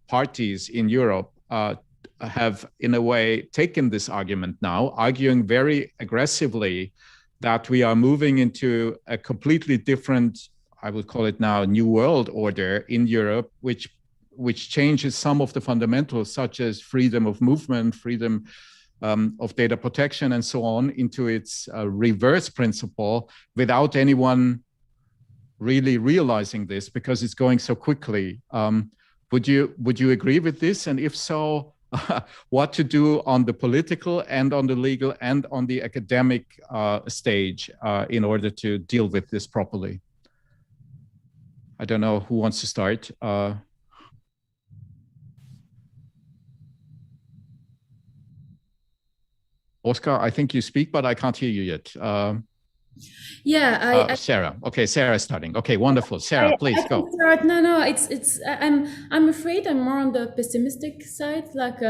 parties in Europe have, in a way, taken this argument now, arguing very aggressively that we are moving into a completely different, I would call it now, new world order in Europe, which changes some of the fundamentals, such as freedom of movement, freedom of data protection, and so on, into its reverse principle without anyone really realizing this because it's going so quickly. Would you agree with this? And if so, what to do on the political and on the legal and on the academic stage in order to deal with this properly? I don't know who wants to start. Oscar, I think you speak, but I can't hear you yet. Yeah, Sarah. Okay, Sarah's starting. Okay, wonderful. Sarah, please go. Start. No, I'm afraid I'm more on the pessimistic side. Like,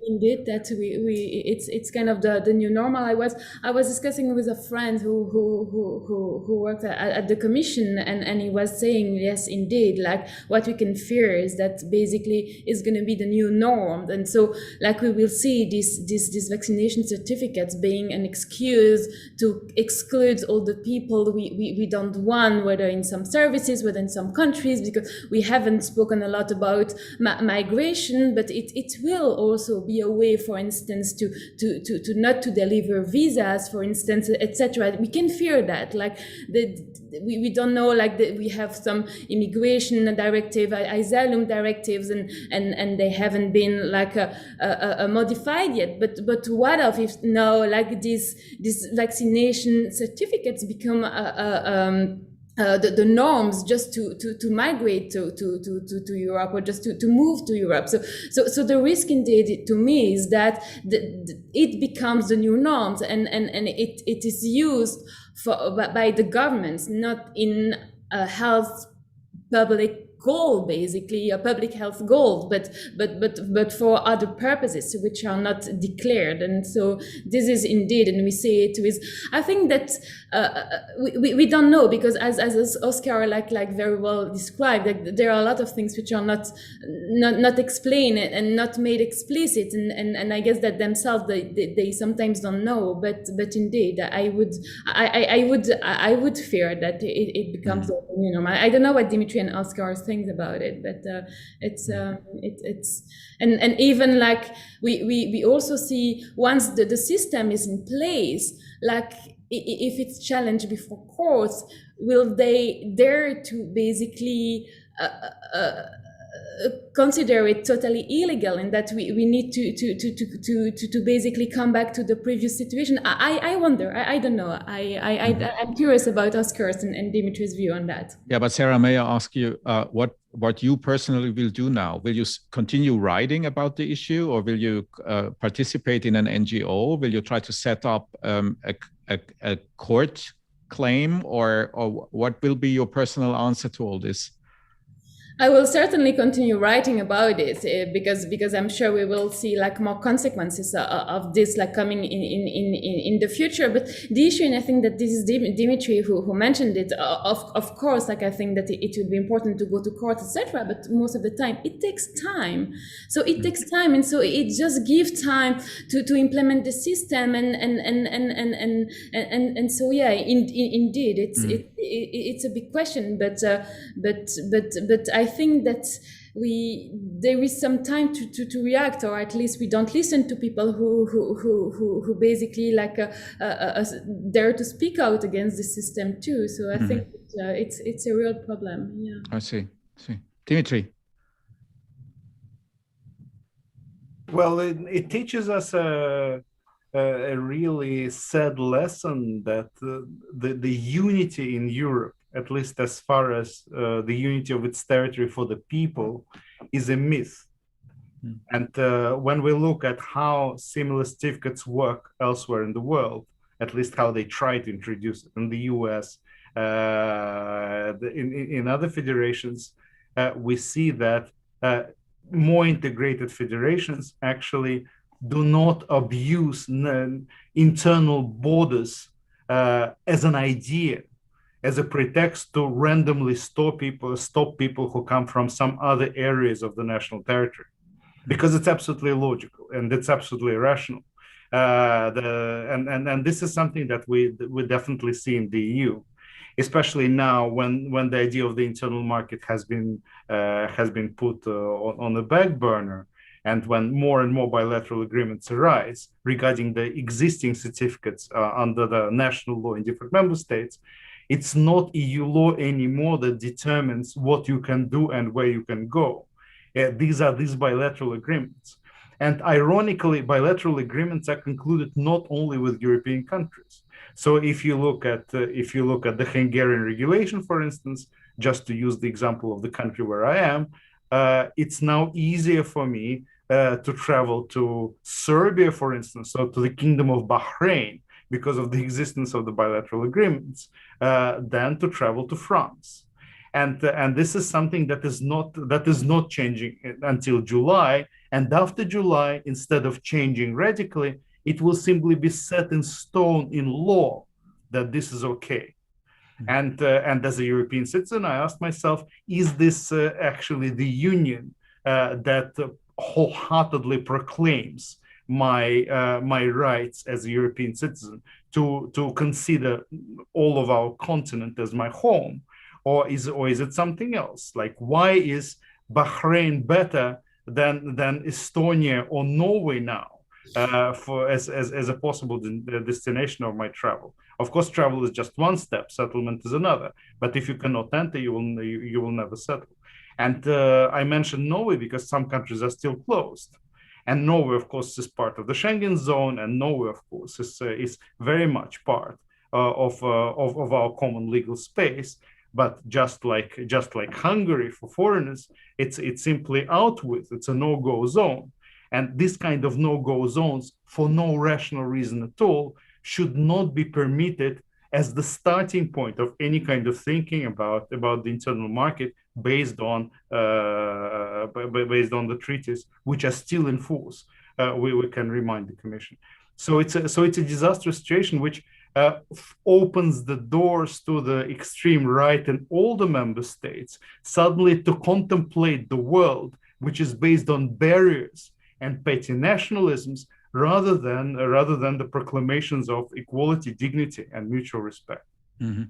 indeed, that it's kind of the new normal. I was discussing with a friend who worked at the commission, and he was saying, yes, indeed, like what we can fear is that basically is going to be the new norm, and so like we will see these vaccination certificates being an excuse to exclude all the people we don't want, whether in some services, whether in some countries, because we haven't spoken a lot about migration, but it will also be a way, for instance, to not to deliver visas, for instance, etc. We can fear that, like we don't know, like we have some immigration directive, asylum directives, and they haven't been like modified yet. But what if now, like these vaccination certificates become the norms just to migrate to Europe, or just to move to Europe. So the risk indeed to me is that it becomes the new norms, and it is used by the governments, not in a health public goal, basically a public health goal, but for other purposes which are not declared. And so this is indeed, and we see it with, I think that we don't know, because as Oscar like very well described, like there are a lot of things which are not explained and not made explicit, and I guess that themselves they sometimes don't know, but indeed I would fear that it becomes you know, I don't know what Dimitri and Oscar think about it, but it's and even like we also see, once the system is in place, like if it's challenged before courts, will they dare to basically consider it totally illegal, and that we need to basically come back to the previous situation? I wonder. I don't know. I'm curious about Oscar's and Dimitri's view on that. Yeah, but Sarah, may I ask you what you personally will do now? Will you continue writing about the issue, or will you participate in an NGO? Will you try to set up a court claim, or what will be your personal answer to all this? I will certainly continue writing about it, because I'm sure we will see like more consequences of this like coming in the future. But the issue, and I think that this is Dimitri who mentioned it, of course, like I think that it would be important to go to court, etc. But most of the time it takes time. So it takes time, and so it just gives time to implement the system, and so yeah, indeed it's a big question, but I think that there is some time to react, or at least we don't listen to people who basically like dare to speak out against the system too. So I think it's a real problem. Yeah. I see. Dimitri. Well, it teaches us a really sad lesson that the unity in Europe, at least as far as the unity of its territory for the people, is a myth. And when we look at how similar certificates work elsewhere in the world, at least how they try to introduce it in the US, in other federations, we see that more integrated federations actually do not abuse internal borders as an idea, as a pretext to randomly stop people who come from some other areas of the national territory, because it's absolutely logical and it's absolutely rational. And this is something that we definitely see in the EU, especially now when the idea of the internal market has been put on the back burner, and when more and more bilateral agreements arise regarding the existing certificates under the national law in different member states. It's not EU law anymore that determines what you can do and where you can go. These are these bilateral agreements. And ironically, bilateral agreements are concluded not only with European countries. So if you look at the Hungarian regulation, for instance, just to use the example of the country where I am, it's now easier for me to travel to Serbia, for instance, or to the Kingdom of Bahrain, because of the existence of the bilateral agreements, than to travel to France. And this is something that is not changing until July. And after July, instead of changing radically, it will simply be set in stone in law that this is okay. And as a European citizen, I asked myself, is this actually the union that wholeheartedly proclaims my rights as a European citizen to consider all of our continent as my home, or is it something else? Like, why is Bahrain better than Estonia or Norway now for as a possible destination of my travel? Of course, travel is just one step; settlement is another. But if you cannot enter, you will never settle. And I mentioned Norway because some countries are still closed. And Norway, of course, is part of the Schengen zone, and Norway, of course, is very much part of our common legal space. But just like Hungary for foreigners, it's simply out with. It's a no-go zone, and this kind of no-go zones, for no rational reason at all, should not be permitted as the starting point of any kind of thinking about the internal market based on the treaties which are still in force. We can remind the Commission. So it's a disastrous situation which opens the doors to the extreme right in all the member states suddenly to contemplate the world which is based on barriers and petty nationalisms rather than the proclamations of equality, dignity, and mutual respect. Mm-hmm.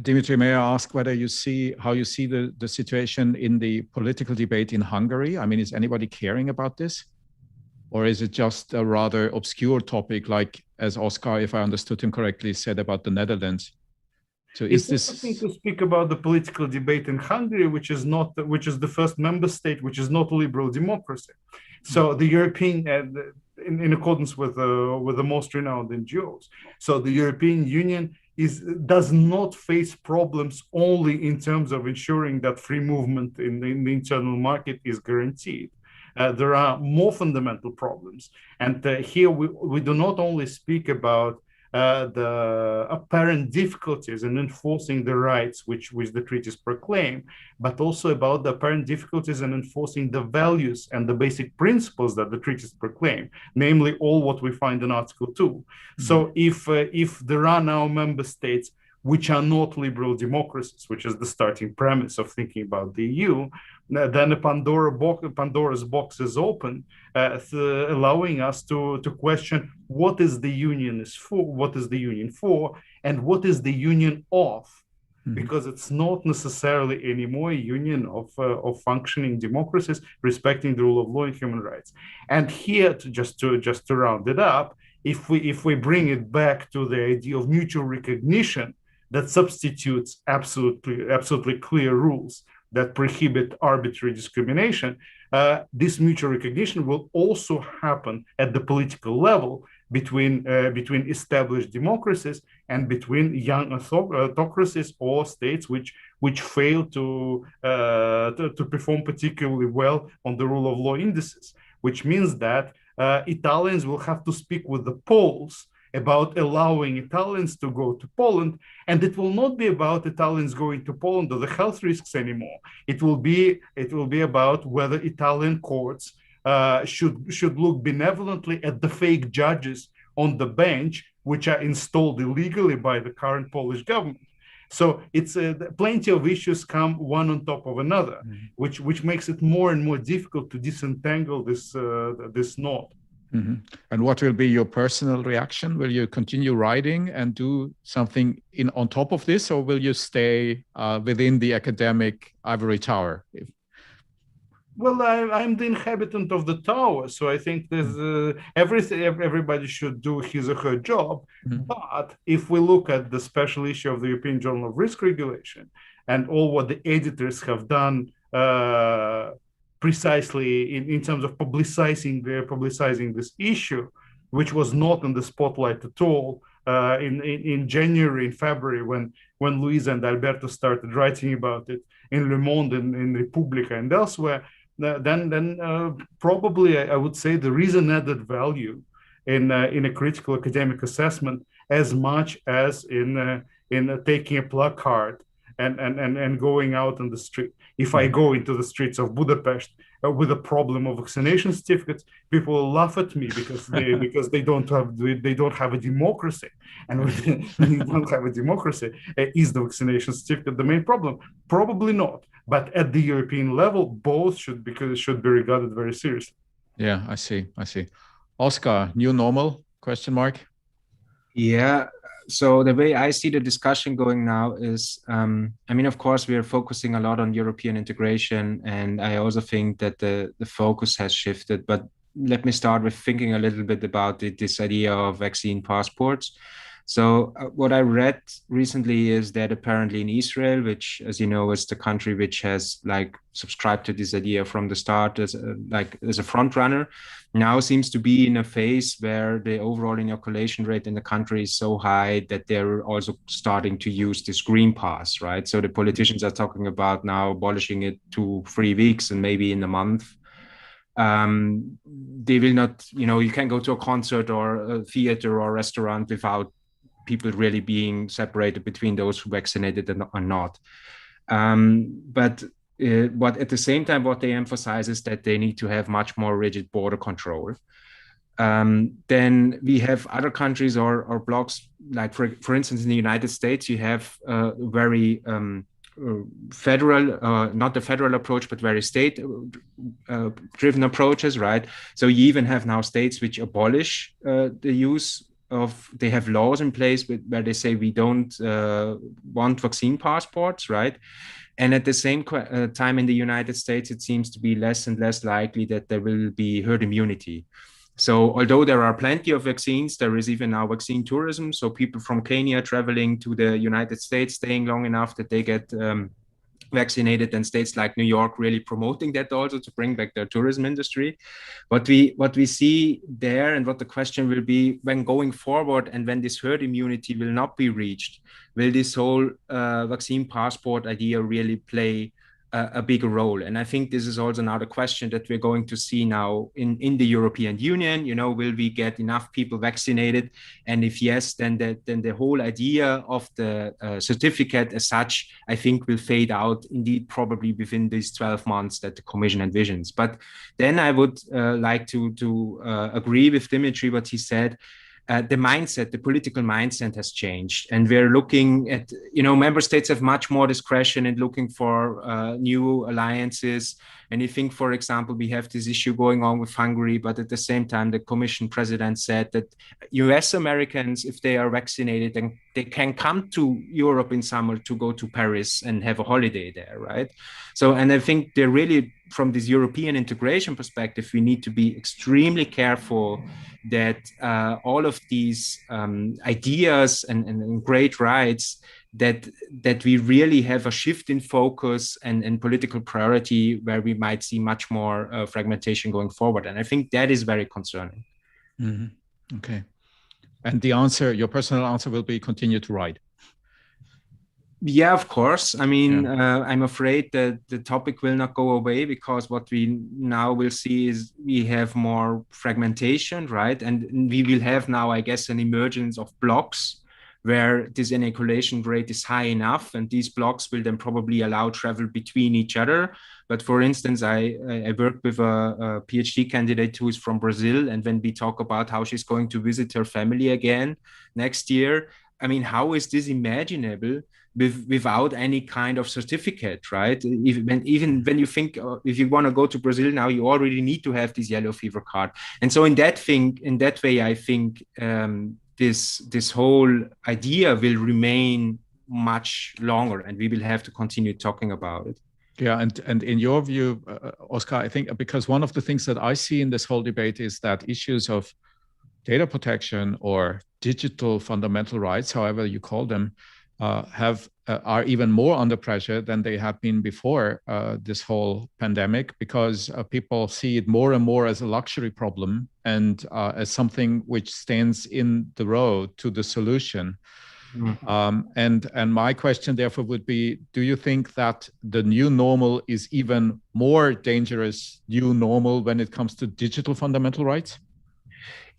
Dimitri, may I ask how you see the situation in the political debate in Hungary? I mean, is anybody caring about this? Or is it just a rather obscure topic, like, as Oscar, if I understood him correctly, said about the Netherlands? So it's interesting to speak about the political debate in Hungary, which is the first member state which is not a liberal democracy. So the European, in accordance with the most renowned NGOs, so the European Union does not face problems only in terms of ensuring that free movement in the internal market is guaranteed. There are more fundamental problems. And here we do not only speak about the apparent difficulties in enforcing the rights which the treaties proclaim, but also about the apparent difficulties in enforcing the values and the basic principles that the treaties proclaim, namely all what we find in Article 2. Mm-hmm. So if there are now member states which are not liberal democracies, which is the starting premise of thinking about the EU, then Pandora's box is open, allowing us to question what is the union for, and what is the union of. because it's not necessarily anymore a union of functioning democracies respecting the rule of law and human rights. And here, just to round it up, if we bring it back to the idea of mutual recognition that substitutes absolutely clear rules that prohibit arbitrary discrimination, this mutual recognition will also happen at the political level between established democracies and between young autocracies or states which fail to perform particularly well on the rule of law indices, which means that Italians will have to speak with the Poles about allowing Italians to go to Poland, and it will not be about Italians going to Poland or the health risks anymore. It will be about whether Italian courts should look benevolently at the fake judges on the bench, which are installed illegally by the current Polish government. So it's plenty of issues come one on top of another, which makes it more and more difficult to disentangle this knot. And what will be your personal reaction? Will you continue writing and do something on top of this, or will you stay within the academic ivory tower? Well, I'm the inhabitant of the tower, so I think there's everybody should do his or her job. But if we look at the special issue of the European Journal of Risk Regulation and all what the editors have done precisely in terms of publicizing this issue, which was not in the spotlight at all in January and February when Luisa and Alberto started writing about it in Le Monde, in Repubblica, and elsewhere. Then probably I would say there is an added value in a critical academic assessment as much as in taking a placard and going out on the street. If I go into the streets of Budapest with a problem of vaccination certificates, people will laugh at me because they don't have a democracy. And when you don't have a democracy, is the vaccination certificate the main problem? Probably not. But at the European level, both should be regarded very seriously. Yeah, I see. Oscar, new normal? ? Yeah. So the way I see the discussion going now is, of course, we are focusing a lot on European integration, and I also think that the focus has shifted. But let me start with thinking a little bit about this idea of vaccine passports. So what I read recently is that apparently in Israel, which, as you know, is the country which has subscribed to this idea from the start as a front runner, now seems to be in a phase where the overall inoculation rate in the country is so high that they're also starting to use this green pass, right? So the politicians are talking about now abolishing it to 3 weeks and maybe in a month. They will not, you can't go to a concert or a theater or a restaurant without people really being separated between those who vaccinated and are not. But at the same time, what they emphasize is that they need to have much more rigid border control. Then we have other countries or blocks, like for instance, in the United States, you have a very federal, not the federal approach, but very state-driven approaches, right? So you even have now states which abolish the use of, they have laws in place where they say we don't want vaccine passports, right? And at the same time in the United States, it seems to be less and less likely that there will be herd immunity. So although there are plenty of vaccines, there is even now vaccine tourism. So people from Kenya traveling to the United States, staying long enough that they get vaccinated, and states like New York really promoting that also to bring back their tourism industry. What we see there, and what the question will be when going forward and when this herd immunity will not be reached, will this whole vaccine passport idea really play a bigger role? And I think this is also another question that we're going to see now in the European Union. Will we get enough people vaccinated? And if yes, then the whole idea of the certificate as such, I think, will fade out indeed, probably within these 12 months that the Commission envisions. But then I would like to agree with Dimitri what he said. the mindset, the political mindset has changed. And we're looking at, member states have much more discretion in looking for new alliances. And you think, for example, we have this issue going on with Hungary, but at the same time, the Commission president said that US Americans, if they are vaccinated, then they can come to Europe in summer to go to Paris and have a holiday there, right? So, and I think they're really, from this European integration perspective, we need to be extremely careful that all of these ideas and great rights, that we really have a shift in focus and political priority where we might see much more fragmentation going forward. And I think that is very concerning. Mm-hmm. Okay. And the answer, your personal answer will be continue to write. Yeah, of course. I mean, I'm afraid that the topic will not go away, because what we now will see is we have more fragmentation, right? And we will have now, I guess, an emergence of blocks where this inoculation rate is high enough, and these blocks will then probably allow travel between each other. But for instance, I worked with a PhD candidate who is from Brazil, and when we talk about how she's going to visit her family again next year, I mean, how is this imaginable without any kind of certificate, right? Even when you think, if you want to go to Brazil now, you already need to have this yellow fever card. And so in that way, I think this whole idea will remain much longer, and we will have to continue talking about it. Yeah, and in your view, Oscar, I think because one of the things that I see in this whole debate is that issues of data protection or digital fundamental rights, however you call them, are even more under pressure than they have been before this whole pandemic, because people see it more and more as a luxury problem and as something which stands in the road to the solution. And my question therefore would be, do you think that the new normal is even more dangerous new normal when it comes to digital fundamental rights?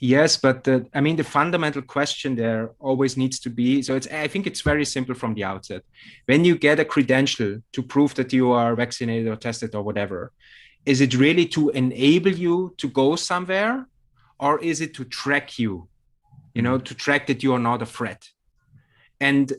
Yes, but the fundamental question there always needs to be, I think it's very simple from the outset. When you get a credential to prove that you are vaccinated or tested or whatever, is it really to enable you to go somewhere, or is it to track you, to track that you are not a threat? And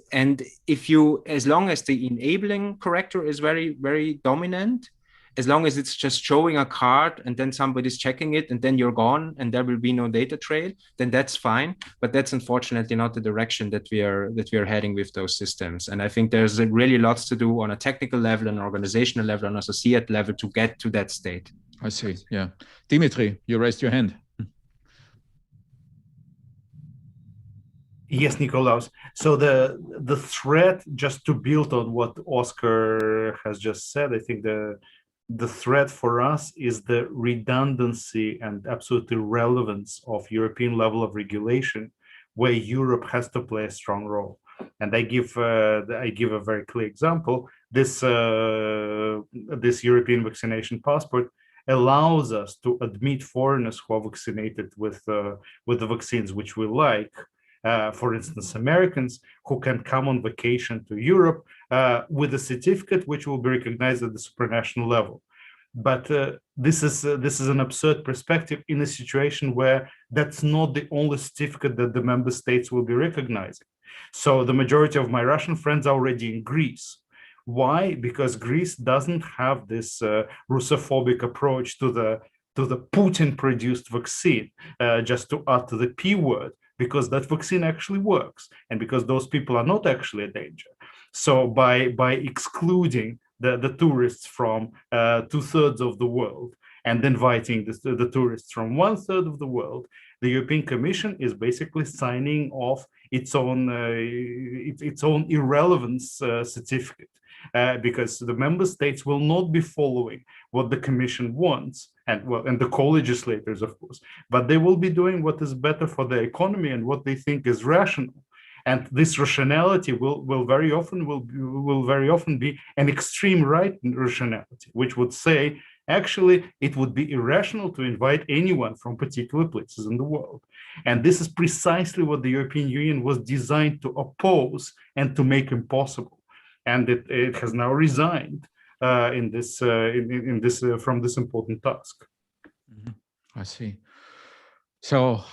if you, as long as the enabling character is very, very dominant, as long as it's just showing a card and then somebody's checking it and then you're gone and there will be no data trail, then that's fine. But that's unfortunately not the direction that we are heading with those systems. And I think there's really lots to do on a technical level, an organizational level, and also societal level to get to that state. I see. Yeah. Dimitri, you raised your hand. Yes, Nikolaos. So the threat, just to build on what Oscar has just said, I think the threat for us is the redundancy and absolute irrelevance of European level of regulation, where Europe has to play a strong role. And I give a very clear example. This European vaccination passport allows us to admit foreigners who are vaccinated with the vaccines which we like. For instance, Americans who can come on vacation to Europe with a certificate which will be recognized at the supranational level. But this is an absurd perspective in a situation where that's not the only certificate that the member states will be recognizing. So the majority of my Russian friends are already in Greece. Why? Because Greece doesn't have this Russophobic approach to the Putin-produced vaccine, just to add to the P word, because that vaccine actually works, and because those people are not actually a danger. So by excluding the tourists from 2/3 of the world and inviting the tourists from 1/3 of the world, the European Commission is basically signing off its own irrelevance certificate, because the member states will not be following what the Commission wants, and the co-legislators, of course, but they will be doing what is better for the economy and what they think is rational. And this rationality will very often be an extreme right rationality, which would say, actually, it would be irrational to invite anyone from particular places in the world. And this is precisely what the European Union was designed to oppose and to make impossible. And it has now resigned from this important task. I see. So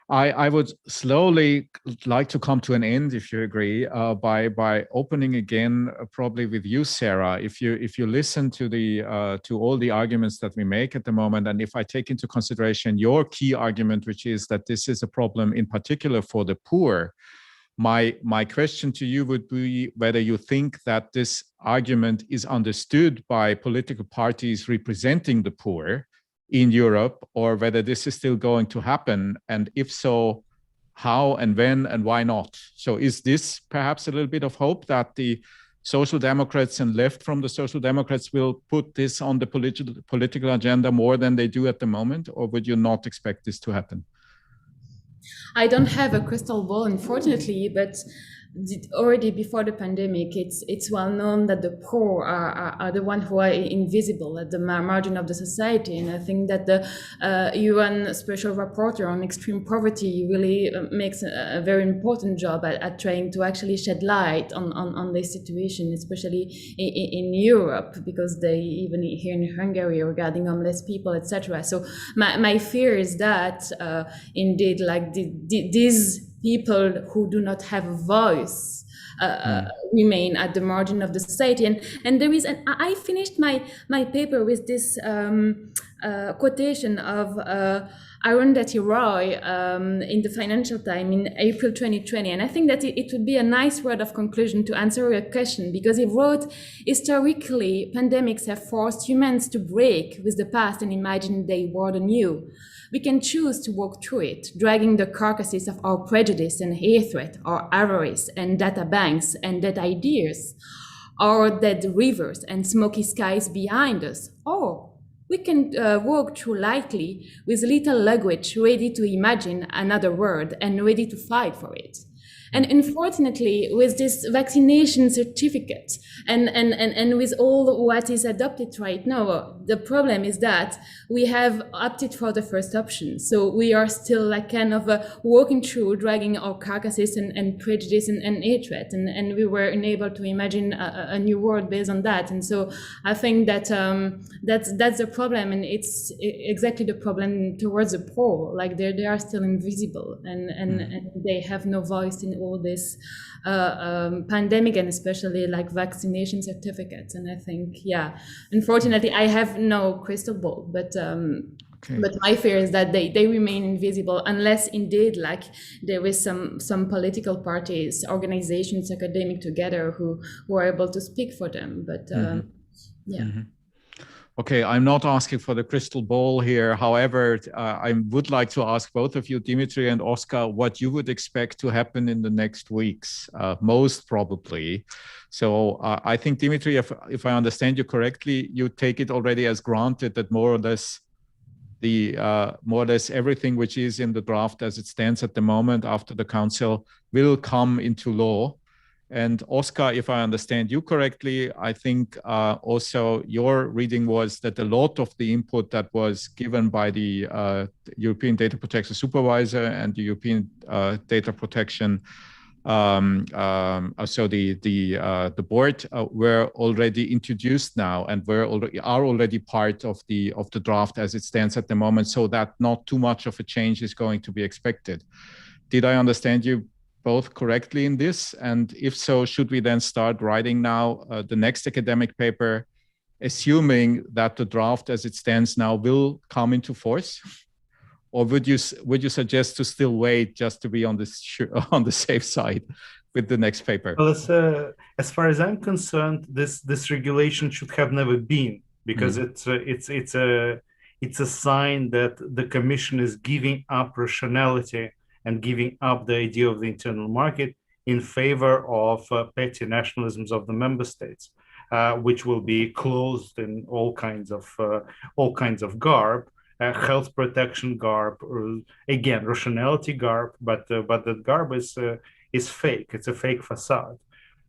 I would slowly like to come to an end, if you agree, by opening again, probably with you, Sarah. If you listen to to all the arguments that we make at the moment, and if I take into consideration your key argument, which is that this is a problem in particular for the poor, my question to you would be whether you think that this argument is understood by political parties representing the poor in Europe, or whether this is still going to happen, and if so, how and when and why not? So is this perhaps a little bit of hope that the Social Democrats and left from the Social Democrats will put this on the political agenda more than they do at the moment, or would you not expect this to happen? I don't have a crystal ball, unfortunately, but already before the pandemic, it's well known that the poor are the ones who are invisible at the margin of the society. And I think that the UN Special Rapporteur on Extreme Poverty really makes a very important job at trying to actually shed light on this situation, especially in Europe, because they, even here in Hungary, regarding homeless people, etc. So my fear is that indeed, like these people who do not have a voice remain at the margin of the society. And there is, I finished my paper with this quotation of Arundhati Roy in the Financial Times in April 2020. And I think that it would be a nice word of conclusion to answer your question, because he wrote, historically, pandemics have forced humans to break with the past and imagine they were the new. We can choose to walk through it, dragging the carcasses of our prejudice and hatred, our avarice and data banks and dead ideas, our dead rivers and smoky skies behind us. Or we can walk through lightly with little luggage, ready to imagine another world and ready to fight for it. And unfortunately, with this vaccination certificate and with all what is adopted right now, the problem is that we have opted for the first option. So we are still like kind of walking through, dragging our carcasses and prejudice and hatred. And we were unable to imagine a new world based on that. And so I think that that's the problem. And it's exactly the problem towards the poor. Like they are still invisible and they have no voice in all this pandemic, and especially like vaccination certificates. And I think, yeah, unfortunately, I have no crystal ball, but my fear is that they remain invisible unless indeed like there is some political parties, organizations, academic together who are able to speak for them. But yeah. Mm-hmm. Okay, I'm not asking for the crystal ball here. However, I would like to ask both of you, Dimitri and Oscar, what you would expect to happen in the next weeks, most probably. So I think, Dimitri, if I understand you correctly, you take it already as granted that more or less everything which is in the draft as it stands at the moment after the council will come into law. And Oscar, if I understand you correctly, I think also your reading was that a lot of the input that was given by the European Data Protection Supervisor and the European Data Protection, so the board were already introduced now and are already part of the draft as it stands at the moment, so that not too much of a change is going to be expected. Did I understand you both correctly in this? And if so, should we then start writing now the next academic paper, assuming that the draft as it stands now will come into force? Or would you suggest to still wait just to be on the safe side with the next paper? Well, as far as I'm concerned, this regulation should have never been, because it's a sign that the Commission is giving up rationality and giving up the idea of the internal market in favor of petty nationalisms of the member states, which will be clothed in all kinds of garb, health protection garb, or again rationality garb, but that garb is fake. It's a fake facade.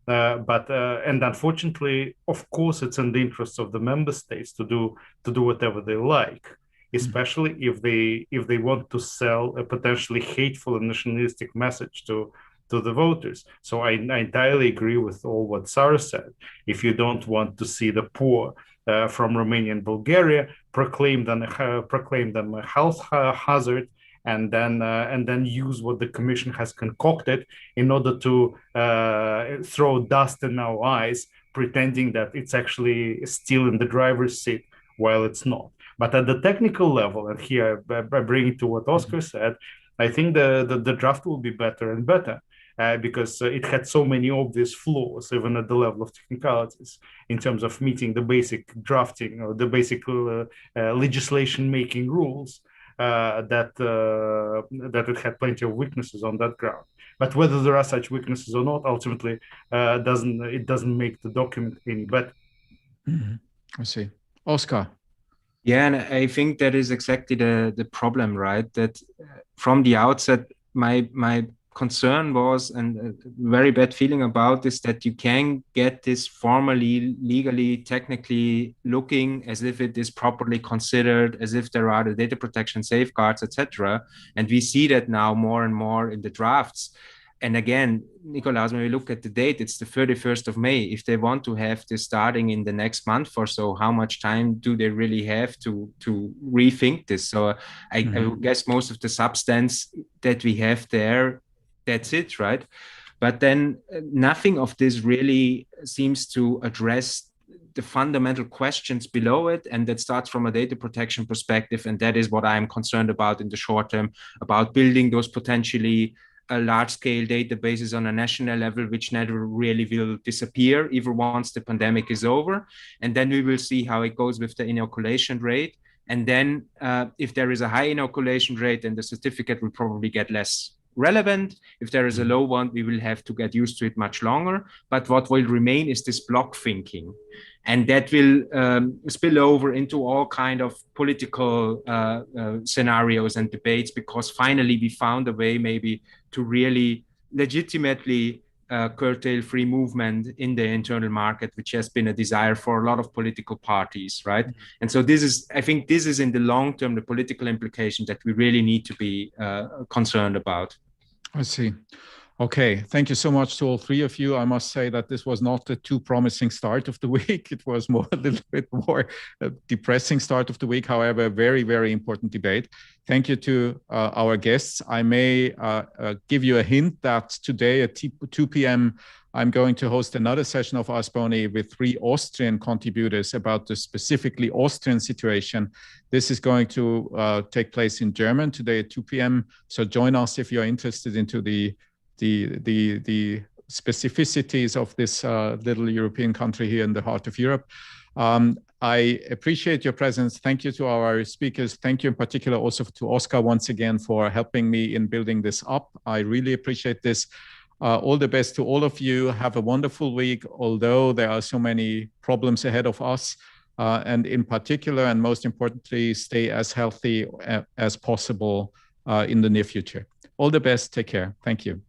And unfortunately, of course, it's in the interest of the member states to do whatever they like, especially if they want to sell a potentially hateful and nationalistic message to the voters. So I entirely agree with all what Sarah said. If you don't want to see the poor from Romania and Bulgaria, proclaim them a health hazard and then use what the Commission has concocted in order to throw dust in our eyes, pretending that it's actually still in the driver's seat while it's not. But at the technical level, and here I bring it to what Oscar said, I think the draft will be better and better. Because it had so many obvious flaws, even at the level of technicalities, in terms of meeting the basic drafting or the basic legislation making rules, that it had plenty of weaknesses on that ground. But whether there are such weaknesses or not, ultimately, doesn't make the document any better. I see. Oscar. Yeah, and I think that is exactly the problem, right? That from the outset, my concern was, and a very bad feeling about this, that you can get this formally, legally, technically looking as if it is properly considered, as if there are the data protection safeguards, etc. And we see that now more and more in the drafts. And again, Nicolas, when we look at the date, it's the 31st of May. If they want to have this starting in the next month or so, how much time do they really have to rethink this? So I guess most of the substance that we have there, that's it, right? But then nothing of this really seems to address the fundamental questions below it, and that starts from a data protection perspective, and that is what I'm concerned about in the short term, about building those potentially large-scale databases on a national level, which never really will disappear, even once the pandemic is over. And then we will see how it goes with the inoculation rate. And then if there is a high inoculation rate, then the certificate will probably get less relevant. If there is a low one, we will have to get used to it much longer. But what will remain is this block thinking. And that will spill over into all kind of political scenarios and debates, because finally we found a way maybe to really legitimately curtail free movement in the internal market, which has been a desire for a lot of political parties, right? And so I think this is in the long term, the political implication that we really need to be concerned about. I see. Okay, thank you so much to all three of you. I must say that this was not a too promising start of the week. It was a little bit more depressing start of the week. However, a very, very important debate. Thank you to our guests. I may give you a hint that today at 2 p.m. I'm going to host another session of Ars Boni with 3 Austrian contributors about the specifically Austrian situation. This is going to take place in German today at 2 p.m. So join us if you're interested into the specificities of this little European country here in the heart of Europe. I appreciate your presence. Thank you to our speakers. Thank you in particular also to Oscar once again for helping me in building this up. I really appreciate this. All the best to all of you. Have a wonderful week, although there are so many problems ahead of us. And in particular, and most importantly, stay as healthy as possible in the near future. All the best. Take care. Thank you.